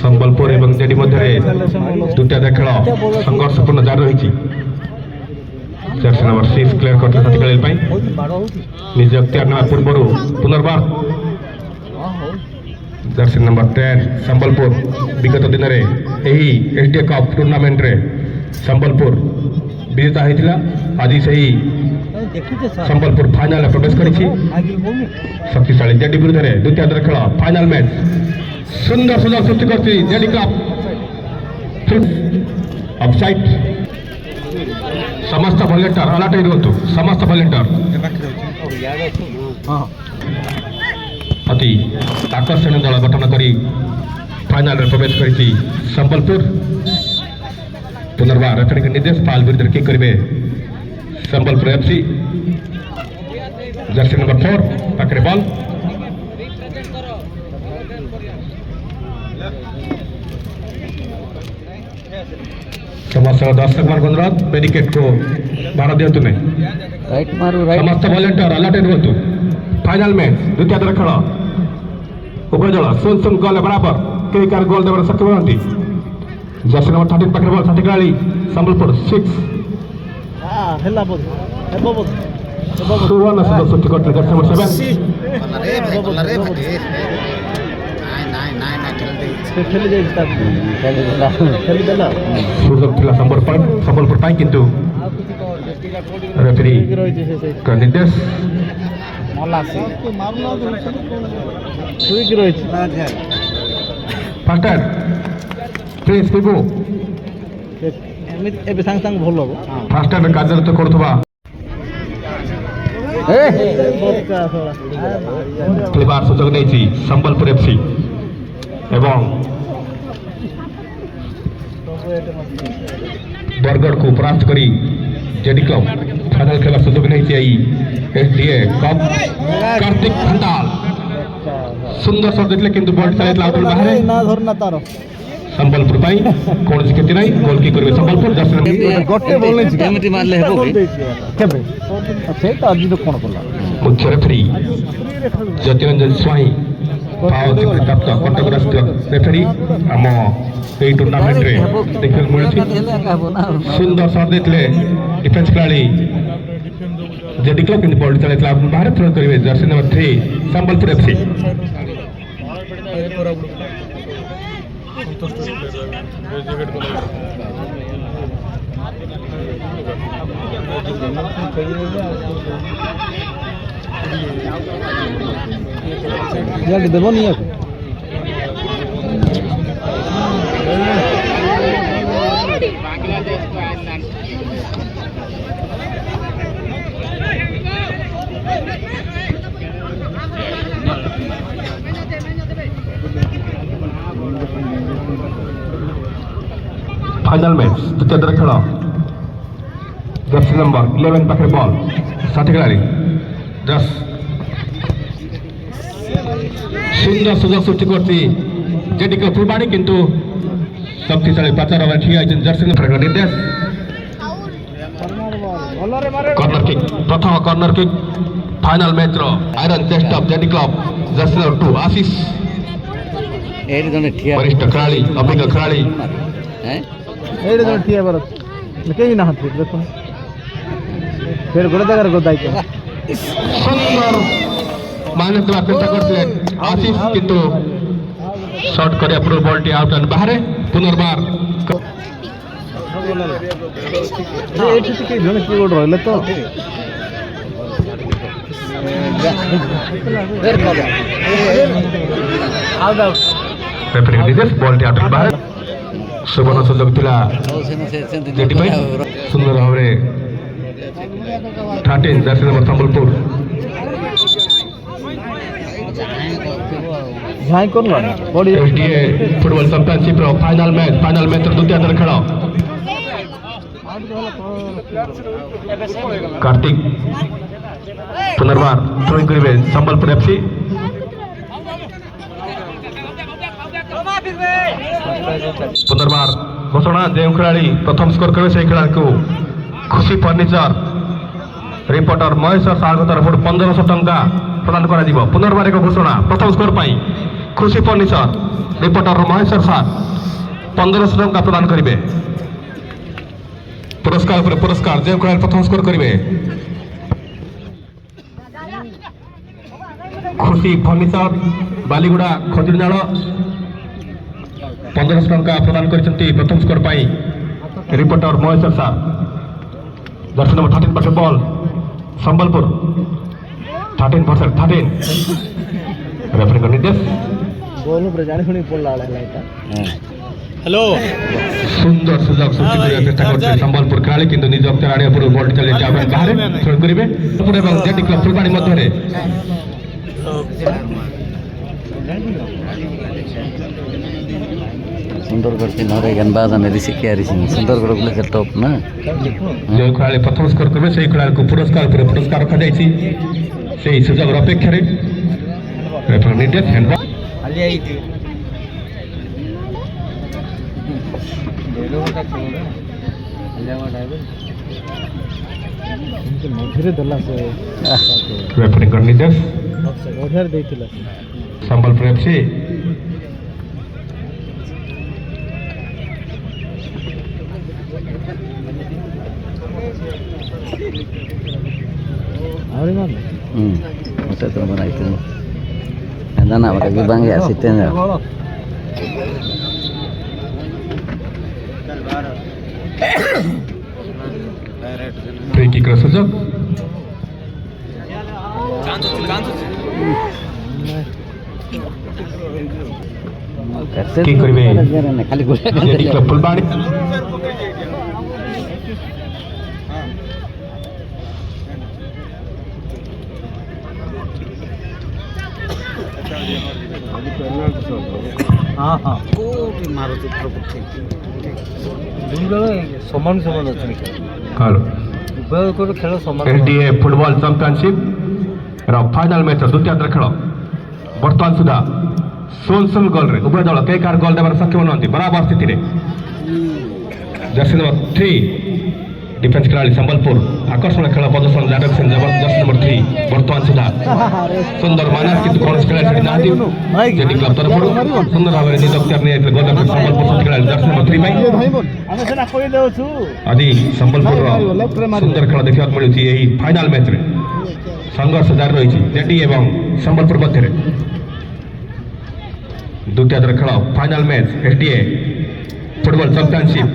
संबलपुर एवं जेडी मध्य द्वितीय खेल संघर्षपूर्ण जारी रही। जर्सी नंबर 6 क्लियर करते साथी खेल निज अख्तियार ना पूर्व पुनर्बार जर्सी नंबर 10 संबलपुर विगत दिन में यही SDA कप टूर्नामेंट रे संबलपुर विजेता होता। आज से संबलपुर फाइनल प्रवेश कर शक्तिशाली जेडी विरुद्ध द्वितीयार्धर खेल फाइनल मैच सुंदर सुंदर सृष्टि कर जेडी क्लब ऑफसाइड। समस्त वॉलंटियर अलर्ट रुहतु समस्त वॉलंटियर अति आकर्षणीय दल गठन कर फाइनल प्रवेश कर संबलपुर पुनर्बार रेफरी निर्देश पाल विरुद्ध किक करेंगे संबलपुर FC जर्सी नंबर 4 पाखे बॉल समस्त दर्शक मान अनुरोध बैरिकेड को बाड़ दिंतु नहीं। समस्त वॉलंटियर अलर्ट रुहतु फाइनल मैच द्वितीयार्धर खेल उभय दल शून शून गले बराबर कई कार गोल देवार सक्षम नहंती। जर्सी नंबर 13 पाखे बॉल साथी खेलाड़ी संबलपुर 6 सुवर्ण सुंदर सृष्टि करते जर्सी नंबर 7 सुযোগ थिला संबलपुर किंतु रेफरी का निर्देश फास्ट प्लीज पिबू एबे सांग सांग भल हो फास्ट कार्यरत करुवा খেলিবার সুযোগ নেইছি সম্বলপুর এফসি এবং বরগড়କୁ ପରାସ୍ତ କରି ଜେଡି କ୍ଲବ ଫାଇନାଲ ଖେଳିବାର ସୁଯୋଗ ନେଇଛି ଏହି ଏସଡିଏ କପ୍ କାର୍ତ୍ତିକ ଖଣ୍ଡାଲ ସୁନ୍ଦର ସଟ୍ ଦେଇଥିଲେ କିନ୍ତୁ ବଲ୍ ଚାଲିଥିଲା ଆଉଟ୍ ବାହାରେ ନା ଧରନା ତାର ସମ୍ବଲପୁର ପାଇଁ କୌଣସି କ୍ଷତି ନାହିଁ ଗୋଲ କି କରିବେ ସମ୍ବଲପୁର ଗୋଟେ ବଲ୍ ନେଇଛି କେମିତି ମାରଲେ ହେବ କେବେ ସେଇଟା ଆଜି ତ କ'ଣ କଲା ମୁଖ୍ୟ ରେଫରି ଜ୍ୟୋତିରଞ୍ଜନ ସ୍ୱାଇଁ ପାଓ ପ୍ରାପ୍ତ କଟକର ରେଫରି ଆମ এই ଟୁର୍ଣ୍ଣାମେଣ୍ଟରେ ଦେଖିବାକୁ ମିଳୁଛି ସୁନ୍ଦର ସଟ୍ ଦେଇଥିଲେ ଡିଫେନ୍ସ ଖେଳାଳି ଜେଡି କ୍ଲବ କିନ୍ତୁ ବଲ୍ ଚାଲିଥିଲା ବାହାରେ ଥ୍ରୋ କରିବେ ଜର୍ସି ନମ୍ବର 3 ସମ୍ବଲପୁର ଏଫସି ଦେବନି ୟାକୁ फाइनल मैच द्वितीय दर खेल जर्सी नंबर 11 पाखे बॉल षाठी खेलाड़ी 10 सुंदर सुजोग सृष्टि करती जेडी के फुलबाड़ी किंतु शक्तिशाली प्रचार ठिया जर्सी नंबर निर्देश कॉर्नर किक प्रथम कॉर्नर किक फाइनल मैच रो iron chest of JD club jersey number 2 Ashish वरिष्ठ खेलाड़ी अभिज्ञ खेलाड़ी এইটা তো ঠিক আছে কেই না হাত দেখুন ফের গোলে জায়গার গোদাই কে সুন্দর মাইনাস দেওয়ার চেষ্টা করছিলেন আশিস কিন্তু শর্ট করে পুরো বলটি আউট এন্ড বাহারে পুনর্বার এইটা থেকে জনে কি গোল রইলে তো রেফারি নির্দেশ বলটি আউট এন্ড বাহারে सुवर्ण सुजोग थिला जेटी भाई सुंदर भाव 13 जर्सी नंबर संबलपुर झाई कोन ला बॉडी एसडीए फुटबॉल चैंपियनशिप रो फाइनल मैच द्वितीय दर खेल कार्तिक पुनर्बार थ्रो करिवे संबलपुर एफसी पुनर्बार घोषणा जो खेलाड़ी प्रथम स्कोर करे से खेला को खुशी फर्निचर रिपोर्टर महेश साहू तरफ 1500 टंका प्रदान करा दिबो पुनर्बार एक घोषणा प्रथम स्कोर पाई खुशी फर्निचर रिपोर्टर महेश साहू 1500 टंका प्रदान करिवे पुरस्कार पर पुरस्कार जो खेलाड़ी प्रथम स्कोर करिवे खुशी फर्निचर बालीगुड़ा खजुरीनाल 1500 टंका प्रदान करछंती प्रथम स्कोर पाई reporter Mahesh Sahu jersey number 13 पाखे बॉल संबलपुर 13 रेफरी का निर्देश गोल ऊपर जाने सुनी पड़ला लाइटा हेलो सुंदर सुजोग सृष्टि करने चेष्टा करते संबलपुर खेलाड़ी किंतु निज अक्षर आड़े पूर्व बॉल चले जाबे बाहर थ्रो करिवे पुरे এবং जेडी क्लब फुलबाड़ी मध्यरे सुंदरगढ़ के नरे गनबाज ने ऋषिके ऋषि सुंदरगढ़ बोले के टॉप ना जो खेलाड़ी प्रथम स्कोर करबे सेही खेलाड़ी को पुरस्कार रखा जायछि सेही सुजोग अपेक्षा रे रेफरी निर्देश हैंडबॉल खाली आई थी मझे दला से रेफरी का निर्देश ओढर देथिला संबलपुर एफसी आवरे मान होते तो बनाई थी ना मका गिबांग या सिते ना फ्री किक ର ସୁଯୋଗ কি করবে खाली गोला जेडी क्लब फुलबाड़ी हाँ हाँ कोटी मारुति प्रकृति दुई दल समान समान अच्छे हेलो उभय को खेल समान एसडीए फुटबॉल चैंपियनशिप ର ଫାଇନାଲ ମ୍ୟାଚର ଦ୍ୱିତୀୟ ହାତରେ ଖେଳ ବର୍ତ୍ତମାନ ସୁଦ୍ଧା ଶୂନ ଗୋଲରେ ଉଭୟ ଦଳ କେହି କାହାର ଗୋଲ ଦେବାର ସକ୍ଷମ ନୁହନ୍ତି ବରାବର ସ୍ଥିତିରେ ଜର୍ସି ନମ୍ବର 3 डिफेंस खेलाड़ी संबलपुर आकर्षण खेल प्रदर्शन जारी रखिछन् जबरदस्त नंबर 3 वर्तमान सुधा सुंदर मानस किंतु कौन खेलाड़ी छथि नांती जेडी क्लब तरफरु सुंदर भाव में निज अख्तियार नहीं गोल रखिछ संबलपुर साथी खेलाड़ी जर्सी नंबर 3 आमे सेना कोइ देउछु आदि संबलपुर सुंदर खेल देखिବାକୁ मिलुछि एही फाइनल मैच रे संघर्ष जारी रही जेडी एवं संबलपुर मध्य द्वितीय खेल final match SDA football championship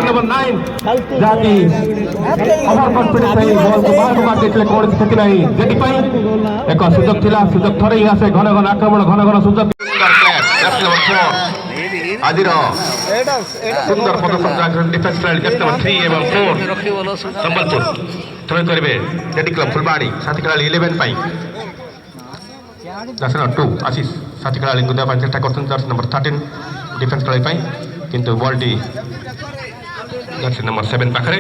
number 9 जाती ओवर कॉन्फिडेंस है बॉल को बाहर मार देथिले कोन स्थिति नहीं जेडी पई एक सुযোগ थिला सुযোগ थरे ही आसे घन घन आक्रमण घन घन सुযোগ आदिर सुंदर प्रदर्शन डिफेंस खेलाड़ी जर्सी नंबर 3 एवं 4 संबलपुर थ्रो करिवे जेडी क्लब फुलबाड़ी साथी खेलाड़ी 11 पई जर्सी नंबर 2 आशीष साथी खेलाड़ी गुदा पाई चेष्टा करछन जर्सी नंबर 13 डिफेंस खेलाड़ी पई किंतु बॉलटी जर्सी नंबर 7 पाखरे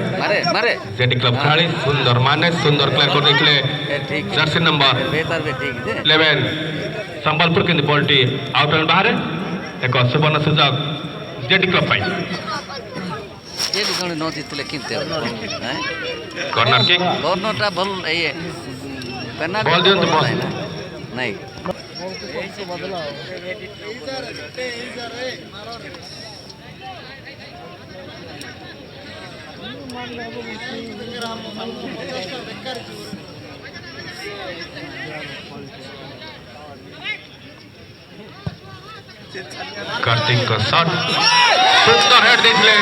मारे जेडी क्लब खेलाड़ी सुंदर माने सुंदर क्लियर कर देखले जर्सी नंबर 11 संबलपुर किंतु बॉलटी आउट एंड बाहर एक सुवर्ण सुযোগ जेडी क्लब पाई जेडी कोन न जितले किनते हैं कॉर्नर किक कॉर्नरटा भल ए पेनाल्टी बॉल दियो तो बॉल नहीं कार्तिक का शॉट सुंदर हेड देखले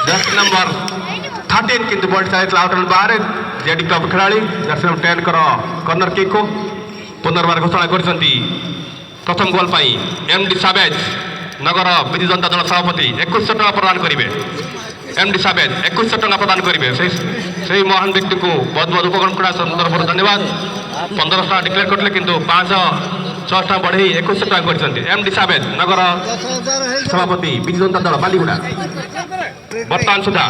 जर्सी नंबर 13 किंतु बॉल साइड आउट एंड बाहर जेडी क्लब खेलाड़ी जर्सी नंबर 10 कर कॉर्नर किक को पुनर्बार घोषणा करछंती प्रथम गोल पाई एमडी साबेज नगर विधि जनता दल सभापति 2100 टका प्रदान करिवे एमडी साबेज 2100 टका प्रदान करिवे सही महान व्यक्ति को बहुत बहुत उपकरण करा सुंदर बहुत धन्यवाद 1500 टका डिक्लेयर करले किंतु 506 टका बढ़ी 2100 टका करछंती एमडी साबेज नगर सभापति विधि जनता दल बालीगुड़ा वर्तमान सुधा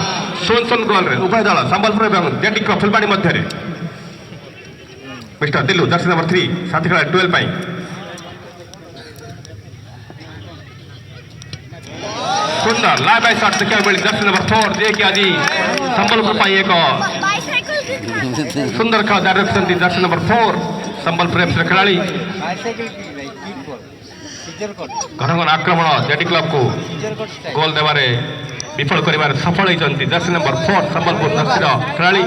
सुन गोल रे उभय दल संबलपुर एवं जेडी क्लब फुलबाड़ी मध्य रे मिस्टर दिल्लू जर्सी नंबर 3 साथी खेलाड़ी 12 पाई सुंदर लाइव बाय शॉट देखिए मिली जर्सी नंबर 4 जे कि आज संबलपुर पाई एक सुंदर खेल जारी रखिछन्ती जर्सी नंबर 4 संबलपुर एफसी खेलाड़ी घन घन आक्रमण जेडी क्लब को गोल देवारे विफल करिवार सफल होइछन्ती जर्सी नंबर 4 संबलपुर जर्सी खेलाड़ी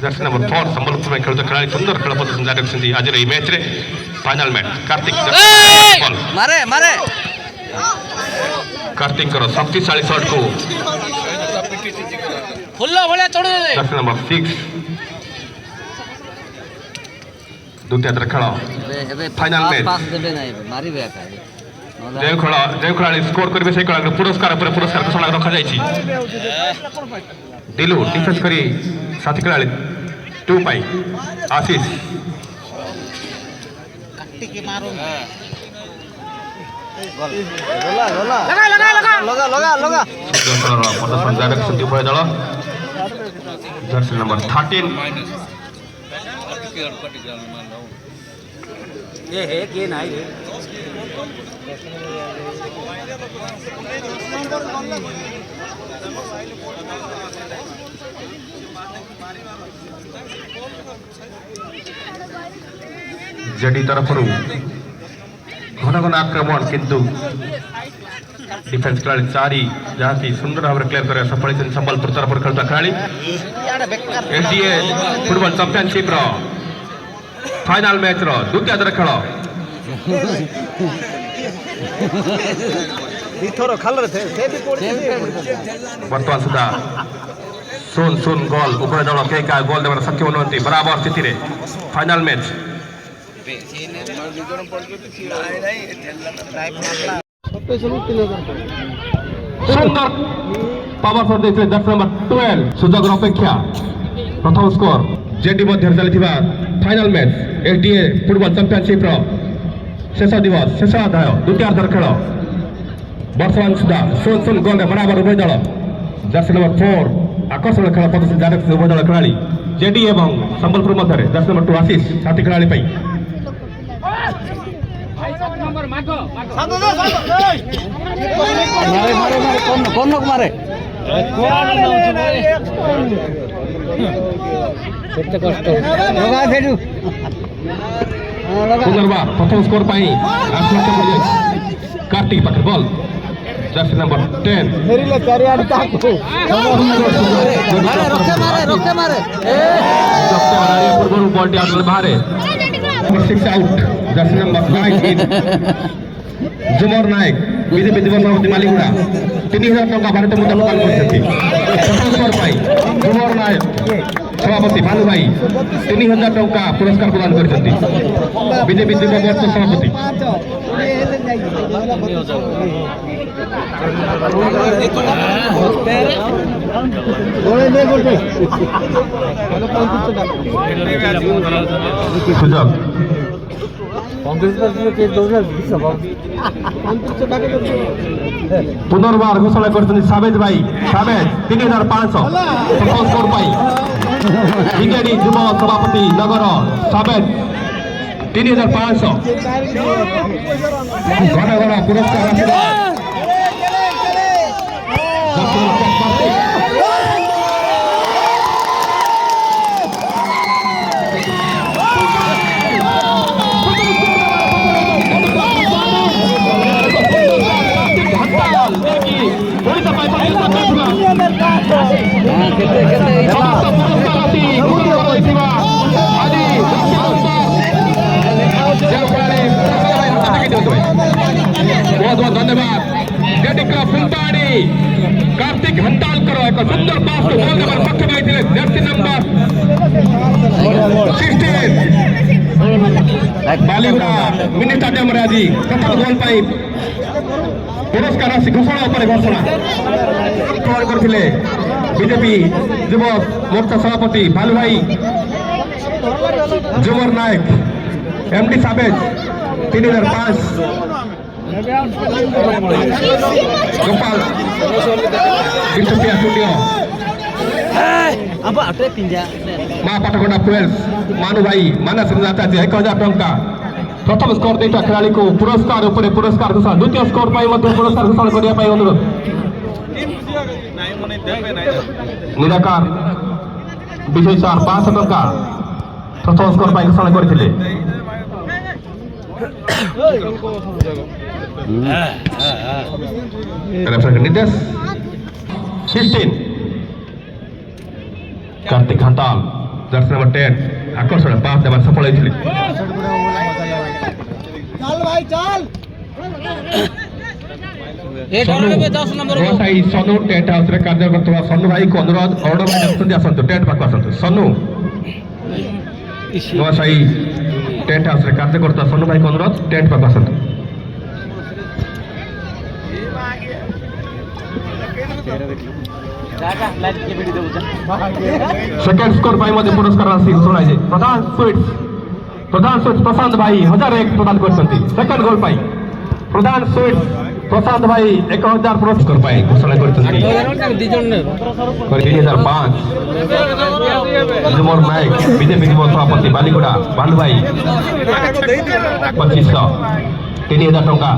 जर्सी नंबर 4 संबलपुर में खेलते खेलाड़ी सुंदर खेल प्रदर्शन जारी रखिछन्ती आज रे मैच रे फाइनल मैच कार्तिक मारे मारे कार्तिक करो शक्तिशाली शॉट को फुल्ला भले चढ़ दे जर्सी नंबर 6 द्वितीय खेल फाइनल मैच पास देबे नहीं मारी बे का जे खेलाड़ी स्कोर करबे से खेलाड़ी पुरस्कार पर पुरस्कार घोषणा रखा जायछि दिलू डिफेंस करी साथी खेलाड़ी 2 पाई आशीष कट्टी के मारो लगा प्रदर्शन जारी रखिछन्ती उभय दल जर्सी नंबर 13 ये है के नहीं रे जेडी तरफरु घन घन आक्रमण किंतु डिफेंस खेलाड़ी 4 जहाँ सुंदर भाव क्लियर कर सफल संबलपुर तरफ खेलता खेलाड़ी एसडीए फुटबॉल चैंपियनशिप रो फाइनल मैच रो द्वितीय खेल वर्तमान सुधा सुन गोल उभय दल के गोल देवार सक्षम नुहति बराबर स्थिति रे फाइनल मैच सुंदर पावर शॉट देखले जर्सी नंबर 12 सुजोग अपेक्षा प्रथम स्कोर जेडी मध्य चली final match SDA football championship शेष दिवस शेष अध्याय द्वितीयार्धर खेल वर्तमान सुधा 0-0 गोल बराबर उभय दल जर्सी नंबर 4 आकर्षण खेल प्रदर्शन जारी उभय दल खेला जेडी एवं संबलपुर मध्य जर्सी नंबर 2 आशीष साथी खेला कौन लोग मारे पुनर्बार प्रथम स्कोर कार्तिक पाखे बॉल जर्सी नंबर 10 पूर्व बॉल टी आउट बाहर 6 आउट जर्सी नंबर 9 जुमर नायक बीजेपी जीवन सभापति मालिगुड़ा 3000 टंका भारत मुद्रा प्रदान करते जुमर नायक सभापति भानु भाई 3000 टंका पुरस्कार प्रदान करते बीजेपी जीवन वर्ष सभापति सुजग पुनर्बार घोषणा करते सावेज भाई सावेज 3500 स्कोर बीजेडी युव सभापति नगर सावेज 3500 घन घन पुरस्कार बहुत बहुत धन्यवाद जेडी क्लब फुलबाणी कार्तिक हंतालकर एक सुंदर पास को गोल नंबर पक्ष भाई Jersey number 16 Baliguda mini stadium रे आज प्रथम गोल पाई पुरस्कार राशि घोषणा पर घोषणा करथिले बीजेपी युव मोर्चा सभापति भालू भाई जुमर नायक एमडी सावेज 3005 गोपाल स्टूडियो माँ पाटगोड़ा पुएल्स मानु भाई मानस आचार्य 1000 टंका प्रथम स्कोर देता खेलाड़ी को पुरस्कार उपरे पुरस्कार घोषणा द्वितीय स्कोर पाई पुरस्कार घोषणा करने अनुरोध निराकार विजय सार 500 टंका प्रथम स्कोर पाई घोषणा करथिले निर्देश 16 कार्तिक हंताल जर्सी नंबर 10 आकर्षण 5 देवार सफल होइथिले सनु टेंट हाउस रे कार्य करथवा सनु भाई को अनुरोध ऑर्डर में आसंतु टेंट पाक आसंतु सनु नवासाई टेंट हाउस रे कार्य करथवा सनु भाई को अनुरोध टेंट पाक आसंतु सेकंड स्कोर पाई मध्ये पुरस्कार राशि घोषणा है प्रधान स्वीट्स प्रशांत भाई 1001 प्रदान करछंती सेकंड गोल पाई प्रधान स्वीट्स प्रशांत भाई 1000 पुरस्कार पाई घोषणा करछंती 2005 जुमर नायक बीजेपी युव सभापति बालीगुड़ा भानु भाई 2500 3000 टंका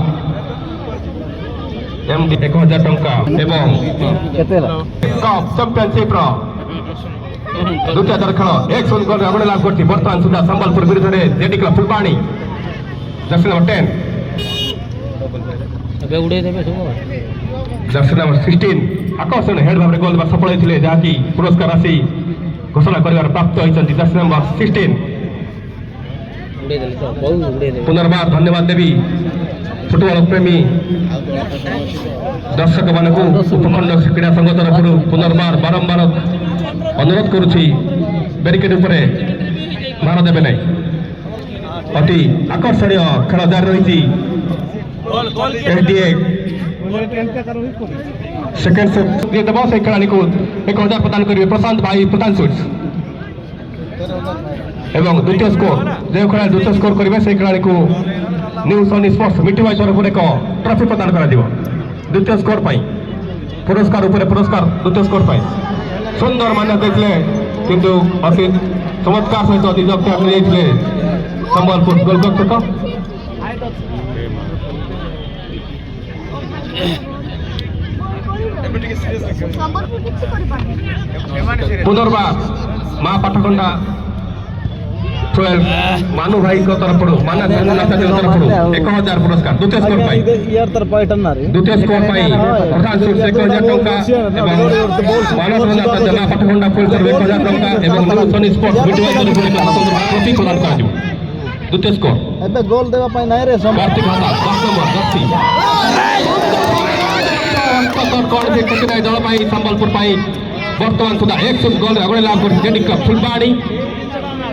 एमडी 1000 टंका एवं कप चैंपियनशिप द्वितीय खेल 1-0 गोल अग्रणी लाभ करती बर्तमान सुधा संबलपुर विरुद्ध JD club Phulbani jersey number 10 jersey number 16 आकर्षण हेड भाव गोल सफल होते जहाँकि पुरस्कार राशि घोषणा कर प्राप्त होती जर्सी नंबर 16 पुनर्बार धन्यवाद देवी फुटबॉल प्रेमी दर्शक मान उपखंड क्रीड़ा संघ तरफ पुनर्बार बारंबार अनुरोध करुच्ची बैरिकेड उपरे मार देवे ना अति आकर्षणीय खेल जारी रही एसडीए सेकेंड से खेलाड़ी को 1000 प्रदान करेंगे प्रशांत भाई प्रधान स्वीट्स এবং দ্বিতীয় স্কোর যে খেলাড়ি দ্বিতীয় স্কোর করবে সেই খেলাড়িকে নিউ সনি স্পোর্টস মিটিবাই তরফରୁ ଏକ ଟ୍ରଫି ପ୍ରଦାନ କରାଯିବ ଦ୍ୱିତୀୟ ସ୍କୋର ପାଇଁ ପୁରସ୍କାର ଉପରେ ପୁରସ୍କାର ଦ୍ୱିତୀୟ ସ୍କୋର ପାଇଁ ସୁନ୍ଦର ମାନେ ଦେଇଥିଲେ କିନ୍ତୁ ଅତି ଚମତ୍କାର ସହିତ ନିଯୁକ୍ତି ଦେଇଥିଲେ ସମ୍ବଲପୁର ଗୋଲରକ୍ଷକ पुनर्बार माँ पाठकंडा 12 मानु भाई को तरफ माना तरफ 1000 पुरस्कार द्वितीय स्कोर पाई यार तर पाइटन रे द्वितीय स्कोर पाई प्रधान सुर 1000 टंका एवं मानव रंगा जना पाठकंडा फुल सर्व 1000 टंका एवं न्यू सनी स्पोर्ट्स मिटवाई तरफ ट्रॉफी प्रदान करा जिवो द्वितीय स्कोर एबे गोल देवा पाई नाही रे कार्तिक हाता 10 नंबर 10 कौन से कटिनाई दल पाई संबलपुर पाई वर्तमान सुधा 100 गोल अगले लाभ कर जेडी क्लब फुलबाणी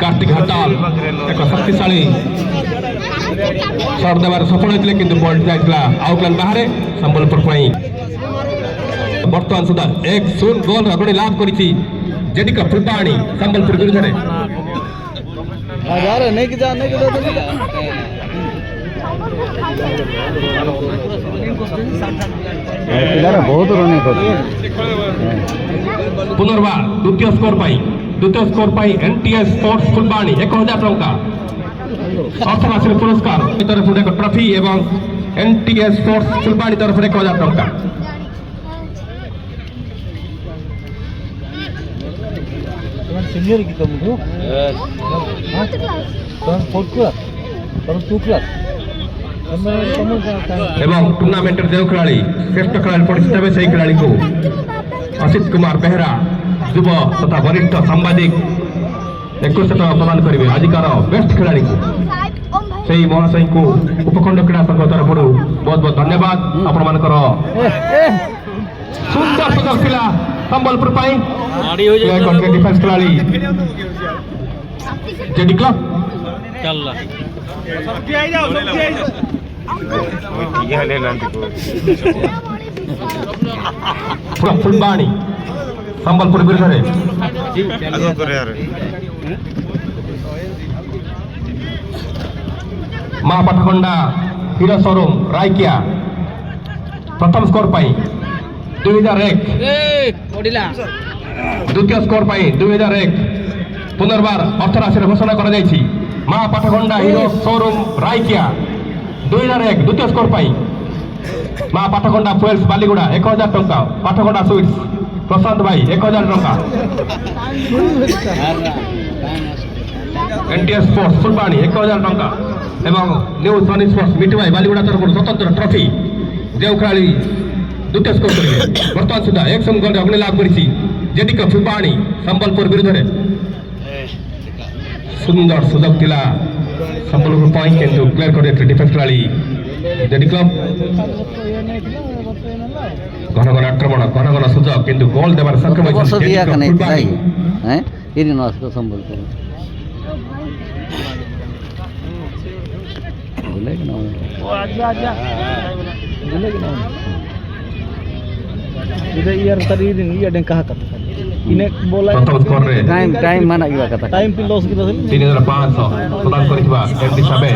कार्तिक हड़ताल एक शक्तिशाली शॉट देवार सफल होते किंतु बॉल जाइला आउटलाइन बाहर संबलपुर पाई वर्तमान सुधा 1-0 गोल अगले लाभ करिछि जेडी क्लब फुलबाणी संबलपुर विरुद्ध रे यार नहीं कि जा बहुत रनिंग कर पुनर्बार द्वितीय स्कोर पाई एनटीएस स्पोर्ट्स फुलबाणी 1000 टंका अर्थराशि पुरस्कार तरफ एक ट्रॉफी एवं एनटीएस स्पोर्ट्स फुलबाणी तरफ 1000 टंका सीनियर की तुम हो फोर्थ क्लास टू क्लास एवं टूर्नामेंटर जो खिलाड़ी श्रेष्ठ खिलाड़ी परिचित हे से खिलाड़ी को असित कुमार बेहरा युव तथा वरिष्ठ सांबादिक 21 टका प्रदान करेंगे आजिकार बेस्ट खिलाड़ी को से महाशय को उपखंड क्रीड़ा संघ तरफ बहुत बहुत धन्यवाद आपण मानकर सुंदर सुंदर खिला संबलपुर पाई डिफेंस खिलाड़ी जेडी क्लब पूरा फुलबाणी संबलपुर विरुद्ध रे माँ पाठकंडा हीरो शोरूम रायकिया प्रथम स्कोर पाई 2001 द्वितीय स्कोर पाई 2001 पुनर्बार अर्थराशि घोषणा करा जायछि माँ पाठकंडा हीरो शोरूम रायकिया 2001 द्वितीय स्कोर पाई माँ पाठकंडा फुएल्स बालीगुड़ा 1000 टंका पाठकंडा स्वीट्स प्रशांत भाई 1000 टंका एनटीएस स्पोर्ट्स फुलबाणी 1000 टंका एवं न्यू सनी स्पोर्ट्स मिटवाई बालीगुड़ा तरफ स्वतंत्र ट्रॉफी जो खेलाड़ी द्वितीय स्कोर करेंगे वर्तमान सुधा 100 गोल अग्नि लाभ करिछि जेडी क्लब फुलबाणी संबलपुर विरुद्ध रे सुंदर सुजोग थिला संबलपुर पॉइंट किंतु क्लियर कर डिफेंस खिलाड़ी जेडी क्लब घन घन आक्रमण घन घन सुजोग किंतु गोल देवार सक्षम वर्ष दिया का नहीं भाई हैं इरी नॉस को संबलपुर बोले कि ना ओ आजा बोले कि ना इधर यार तरी दिन ये डें कहा करता इने बोला प्रथम स्कोर रे टाइम माना गया कथा टाइम पे लॉस की 3500 प्रदान करिबा एमडी साबे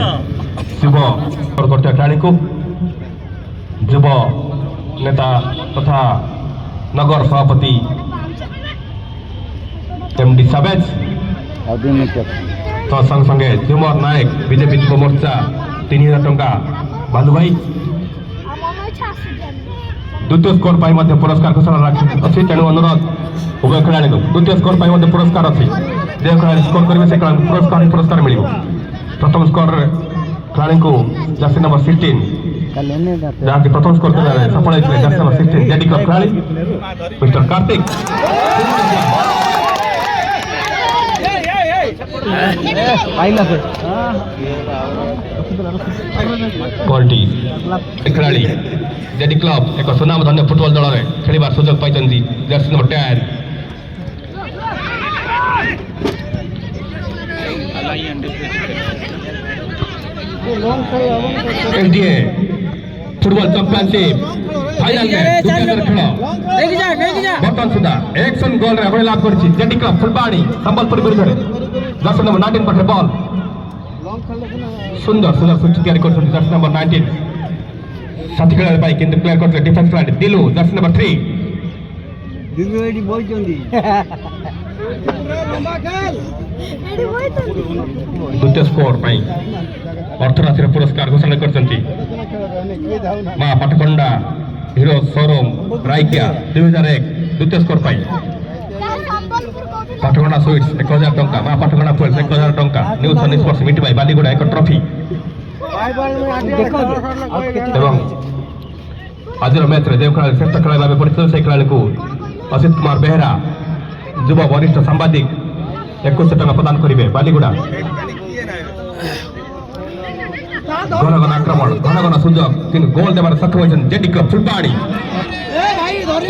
शुभ और करते खिलाड़ी को युव नेता तथा नगर सभापति एमडी साबेज और दिन में क्या तो संग संगे झुमर नायक बीजेपी युव मोर्चा 3000 टंका बालू भाई द्वितीय स्कोर पाई मध्य पुरस्कार घोषणा अच्छी तेणु अनुरोध उभय खिलाड़ी को द्वितीय स्कोर पाई मध्य पुरस्कार अच्छी जो खिलाड़ी स्कोर करेंगे से पुरस्कार मिल प्रथम स्कोर खिलाड़ी को जर्सी नंबर 16 जहाँ की प्रथम स्कोर सफल होते जर्सी नंबर 16 जेडी क्लब खिलाड़ी मिस्टर कार्तिक क्वालिटी खिलाड़ी जेडी क्लब एक सुनाम धन्य फुटबॉल दल में खेलबार सुजोग पाई jersey number 10 SDA football championship final में खेल बर्तमान सुधा 100 गोल रे लाभ कर जेडी क्लब फुलबाणी संबलपुर विरुद्ध जर्सी नंबर 19 पाखे बॉल सुंदर सुंदर सुच तैयारी करछन जर्सी नंबर 19 साथी खेलाड़ी पाई किंतु प्लेयर करछन डिफेंस खेलाड़ी दिलु जर्सी नंबर 3 दिलु एडी बॉय चंदी द्वितीय स्कोर पाई अर्थराशि पुरस्कार घोषणा करछन्ती मां पाटकोंडा हीरो शोरूम रायकिया 2001 द्वितीय स्कोर पाई पाटकोंडा स्वीट्स 1000 टंका मां पाटकोंडा फुएल्स 1000 टंका न्यू सन स्पोर्ट्स मिटी भाई बालीगुड़ा एक ट्रॉफी एवं आज मैच रे जो खेला श्रेष्ठ खेला भाव परिचित से खेला को असित कुमार बेहरा युवा वरिष्ठ सांबादिक 21 टंका प्रदान करेंगे बालीगुड़ा घन घन आक्रमण घन घन सुजोग किंतु गोल देवार सक्षम होइछन जेडी क्लब फुलबाणी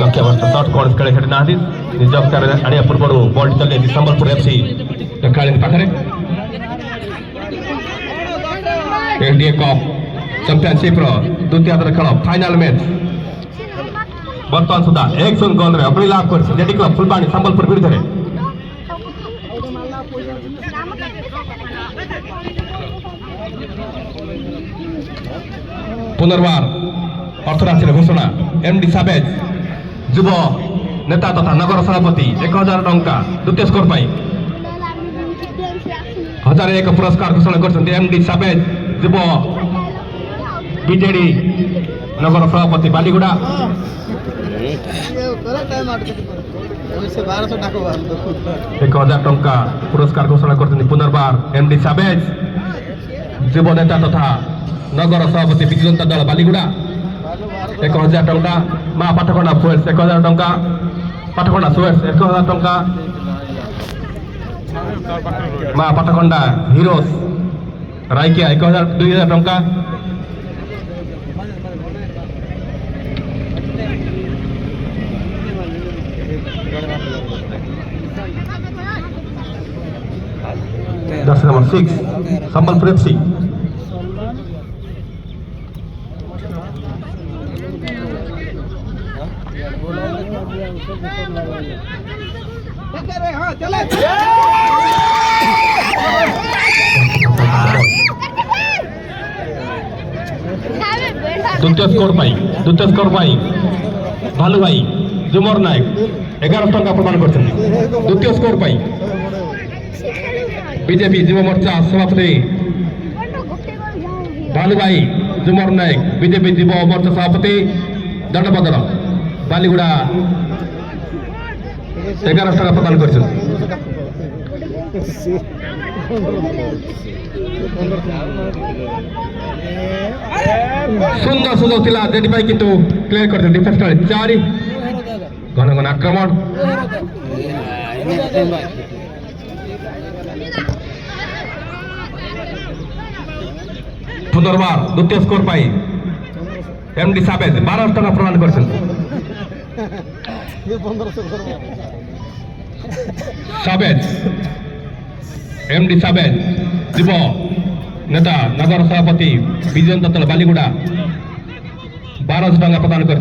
लक्ष्य वर्ष शॉट कोर्स खेले खेली ना निज आनिया पूर्व बॉल चले संबलपुर एफसी खेलाड़ी पाखे एलडीए कप चैंपियनशिप द्वितीय खेल फाइनल मैच बर्तमान सुधा 1-0 गोल रे अपनी लाभ कर जेडी क्लब फुलबाणी संबलपुर विरुद्ध रे पुनर्वार अर्थराशि घोषणा एमडी साबेज युव नेता तथा नगर सभापति 1000 टंका द्वितीय स्कोर पाई 1001 पुरस्कार घोषणा कर एमडी साबेज युव बीजेडी नगर सभापति बालीगुड़ा 1000 टंका पुरस्कार घोषणा कर पुनर्वार एमडी साबेज युव नेता तथा नगर सभापति विजु जनता दल बालीगुड़ा 1000 टंका मां पाटकोंडा फुएल्स 1000 टंका पाटकोंडा सुएट्स 1000 टंका मां पाटकोंडा हीरोज रायकिया 2000 टंका जर्सी नंबर 6 संबलपुर एफसी द्वितीय स्कोर पाई भालू भाई जुमर नायक 11 टंका प्रदान कर द्वितीय स्कोर पाई बीजेपी युवा मोर्चा सभापति भालू भाई जुमर नायक बीजेपी युवा मोर्चा सभापति दंडबदल बालीगुड़ा 11 टंका प्रदान कर सुंदर सुजोग थिला जेडी भाई किंतु क्लियर कर डिफेंस खेलाड़ी 4 घन घन आक्रमण पुनर्वार द्वितीय स्कोर पाई एमडी साबेज 12 टंका प्रदान कर साबेज एमडी साबेज युव नेता नगर सभापति विजु जनता दल बालीगुड़ा 1200 टंका प्रदान कर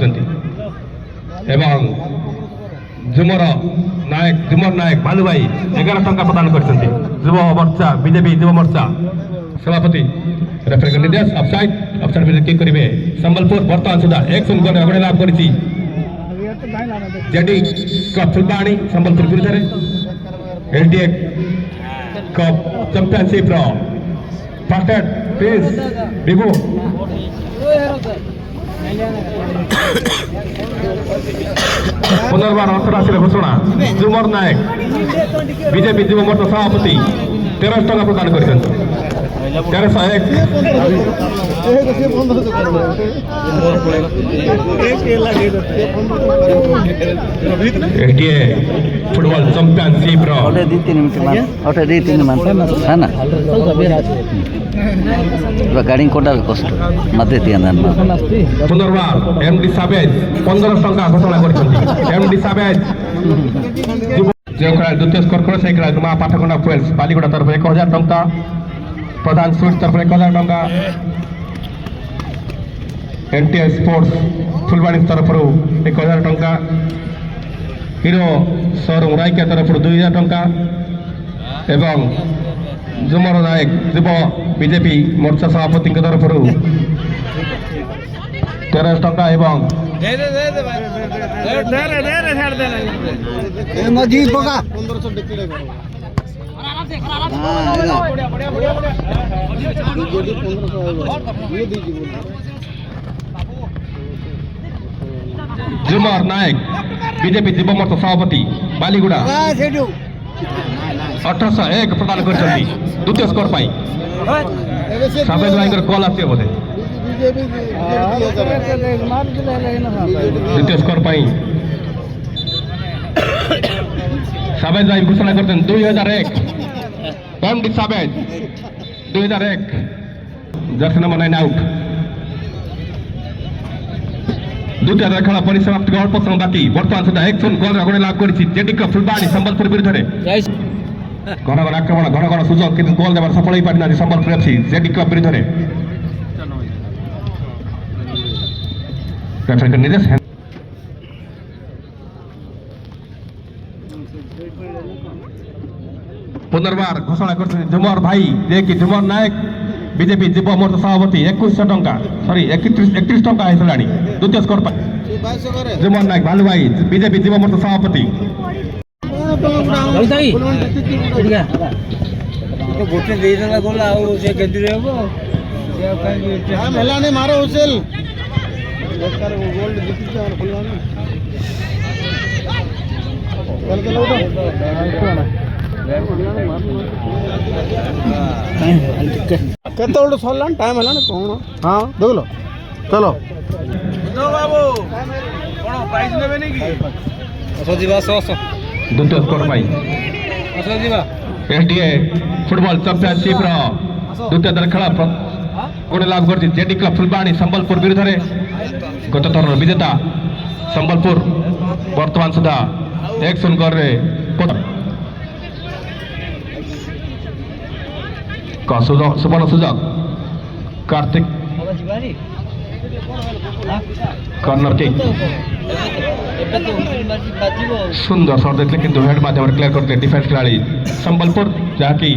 जुमर नायक भालू भाई 11 टंका प्रदान कर युवा मोर्चा बीजेपी युवा मोर्चा सभापति रेफरी निर्देश ऑफसाइड किक करेंगे संबलपुर बर्तमान सुधा 1-0 गोल अग्रणी लाभ कर जेडी कप फुलबाणी संबलपुर विरुद्ध एलडीए कप चैंपियनशिप फास्टेड प्रिंस विभू पुनर्वार अर्थराशि घोषणा जुमर नायक बीजेपी युवा मोर्चा सभापति 1300 टंका प्रदान कर 1301 एलडीए फुटबॉल चैंपियनशिप है ना गाड़ी कोटा कष्ट मते पुनर्वार एमडी साबेज 1500 टंका घोषणा कर एमडी साबेज जो खेला द्वितीय स्कोर कर से खेला मां पाटकोंडा फुएल्स बालीगुड़ा तरफ 1000 टंका प्रधान स्वीट तरफ 1000 टंका एनटीएस स्पोर्ट्स फुलबाणी तरफ 1000 टंका हीरो शोरूम रायकिया तरफ 2000 टंका एवं जुमर नायक जुब बीजेपी मोर्चा सभापति तरफ 13 टंका एवं जुमर नायक बीजेपी जुब मोर्चा सभापति बालीगुड़ा 1801 प्रदान कर द्वितीय स्कोर पाई साबेद भाई कॉल आसे बोधे द्वितीय स्कोर पाई साबेद भाई घोषणा करते 2001 पंडित साबेद 2001 जर्सी नंबर 9 आउट द्वितीय खेल परिसमाप्ति अल्प समय बाकी बर्तमान सुधा 1-0 गोल गोड़े लाभ कर जेडी क्लब फुलबाणी संबलपुर विरुद्ध में घन घन आक्रमण घन घन सुजोग कि गोल देवार सफल हो पारि ना संबलपुर एफसी जेडी क्लब विरुद्ध में रेफरी निर्देश पुनर्बार घोषणा करते झुमर भाई जे कि झुमर नायक बीजेपी जुब मोर्चा सभापति 2100 टंका सॉरी 31 टंका है द्वितीय स्कोर पर झुमर नायक भालू भाई बीजेपी जुब मोर्चा सभापति मारो हुसेल କେତେ ଗୋଟେ ସରିଲାଣି ଟାଇମ୍ ହେଲାଣି କ'ଣ ହଁ ଦେଖିଲ ଚलो ବାବୁ କ'ଣ ପ୍ରାଇସ୍ ନେବେନି କି ଯିବା द्वितीय स्कोर पाई ଯିବା एसडीए फुटबॉल चैंपियनशिप द्वितीय दल खेल गोड़े लाभ कर जेडी क्लब फुलबाणी संबलपुर विरुद्ध में गत थर विजेता संबलपुर वर्तमान सुधा 1-0 गोल सुवर्ण सुजोग कार्तिक कॉर्नर किक सुंदर शॉट देते किंतु हेड माध्यम क्लियर करते डिफेंस खिलाड़ी संबलपुर जहाँकि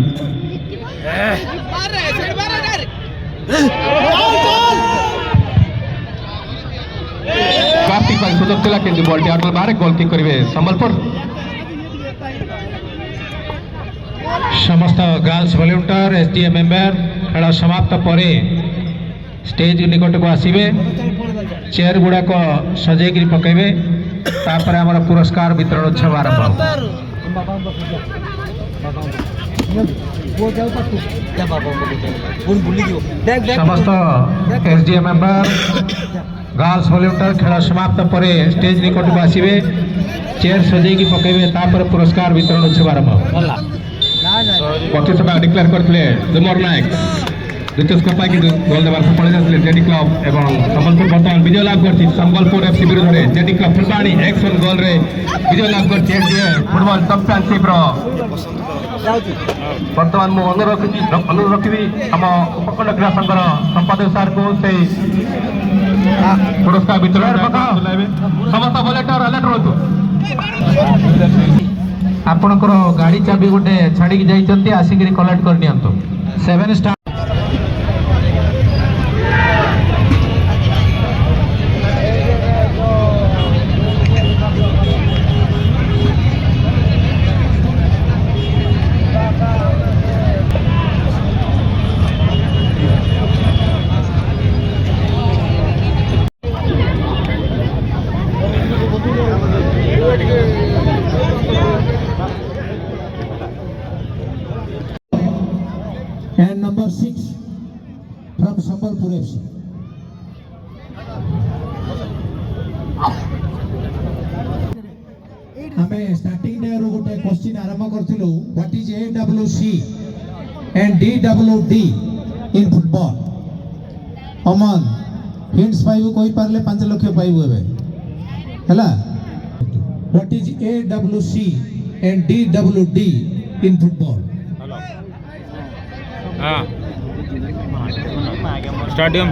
कार्तिक सुजोग थिला किंतु बॉलटी आउट बाहर गोल किक करेंगे संबलपुर समस्त गर्ल्स वॉलंटियर एसडीए मेंबर खेल समाप्त पर स्टेज निकट को आसवे चेयर गुड़ाक सजेक पकेबे तापर आम पुरस्कार वितरण उत्सव आरंभ समस्त एसडीए मेंबर गर्ल्स वॉलंटियर खेल समाप्त पर स्टेज निकट को आसवे चेयर सजेक पकेबे तापर पुरस्कार वितरण उत्सव आरंभ 25 टका डिक्लेयर करते जुमर नायक द्वितीय स्कोर पाई गोल देवार सफल होते जेडी क्लब एवं संबलपुर बर्तमान विजय लाभ कर संबलपुर एफसी विरुद्ध में जेडी क्लब फुलबाणी 1-0 गोल रे विजय लाभ कर फुटबॉल चैंपियनशिप बर्तमान मुझे अनुरोध रखी आम उपखंड क्रीड़ा संघर संपादक सार को से पुरस्कार वितरण समस्त वॉलंटियर अलर्ट रहतु आपणकर गाड़ी चाबी गोटे छाड़ी जाइए आसिक कलेक्ट कर नियंतु 7 star and number 6 from Sambalpur FC. हमें स्टार्टिंग डे रो गोटे क्वेश्चन आरंभ करथिलु what is AWC and DWD in football अमन हिंट्स पाइबु कोई पारले 5 लाख पाइबु एबे हला what is AWC and DWD in football stadium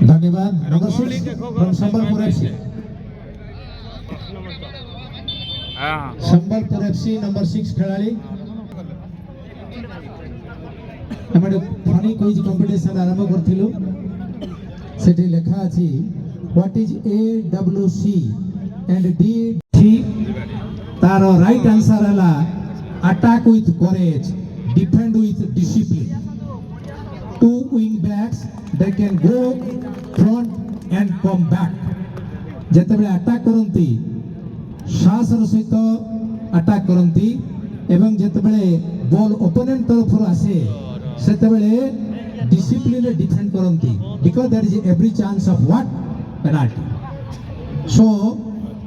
धन्यवाद नंबर 6 from Sambalpur FC संबलपुर एफसी नंबर 6 खेलाड़ी हमारे फनी क्विज कंपटीशन आरंभ करथिलु सेठी लेखा अछि what is AWC and DT तार राइट आंसर हला attack with courage defend with discipline two wing backs they can go front and come back जेतेबेले अटैक करंती साहसर सहित अटैक करंती एवं जेतेबेले बॉल ओपोनेंट तरफ आसे सेतेबेले डिसिप्लिन डिफेंड करंती because there is every chance of what penalty so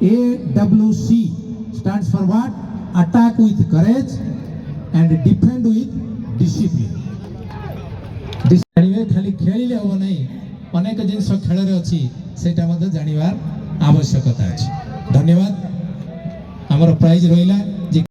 AWC stands for what attack with courage and defend with discipline जानिबे खाली खेलिले हो नै अनेक जिंस खेल रे अछि सेटा मध्ये जानिबार आवश्यकता अछि धन्यवाद हमर प्राइज रहिला।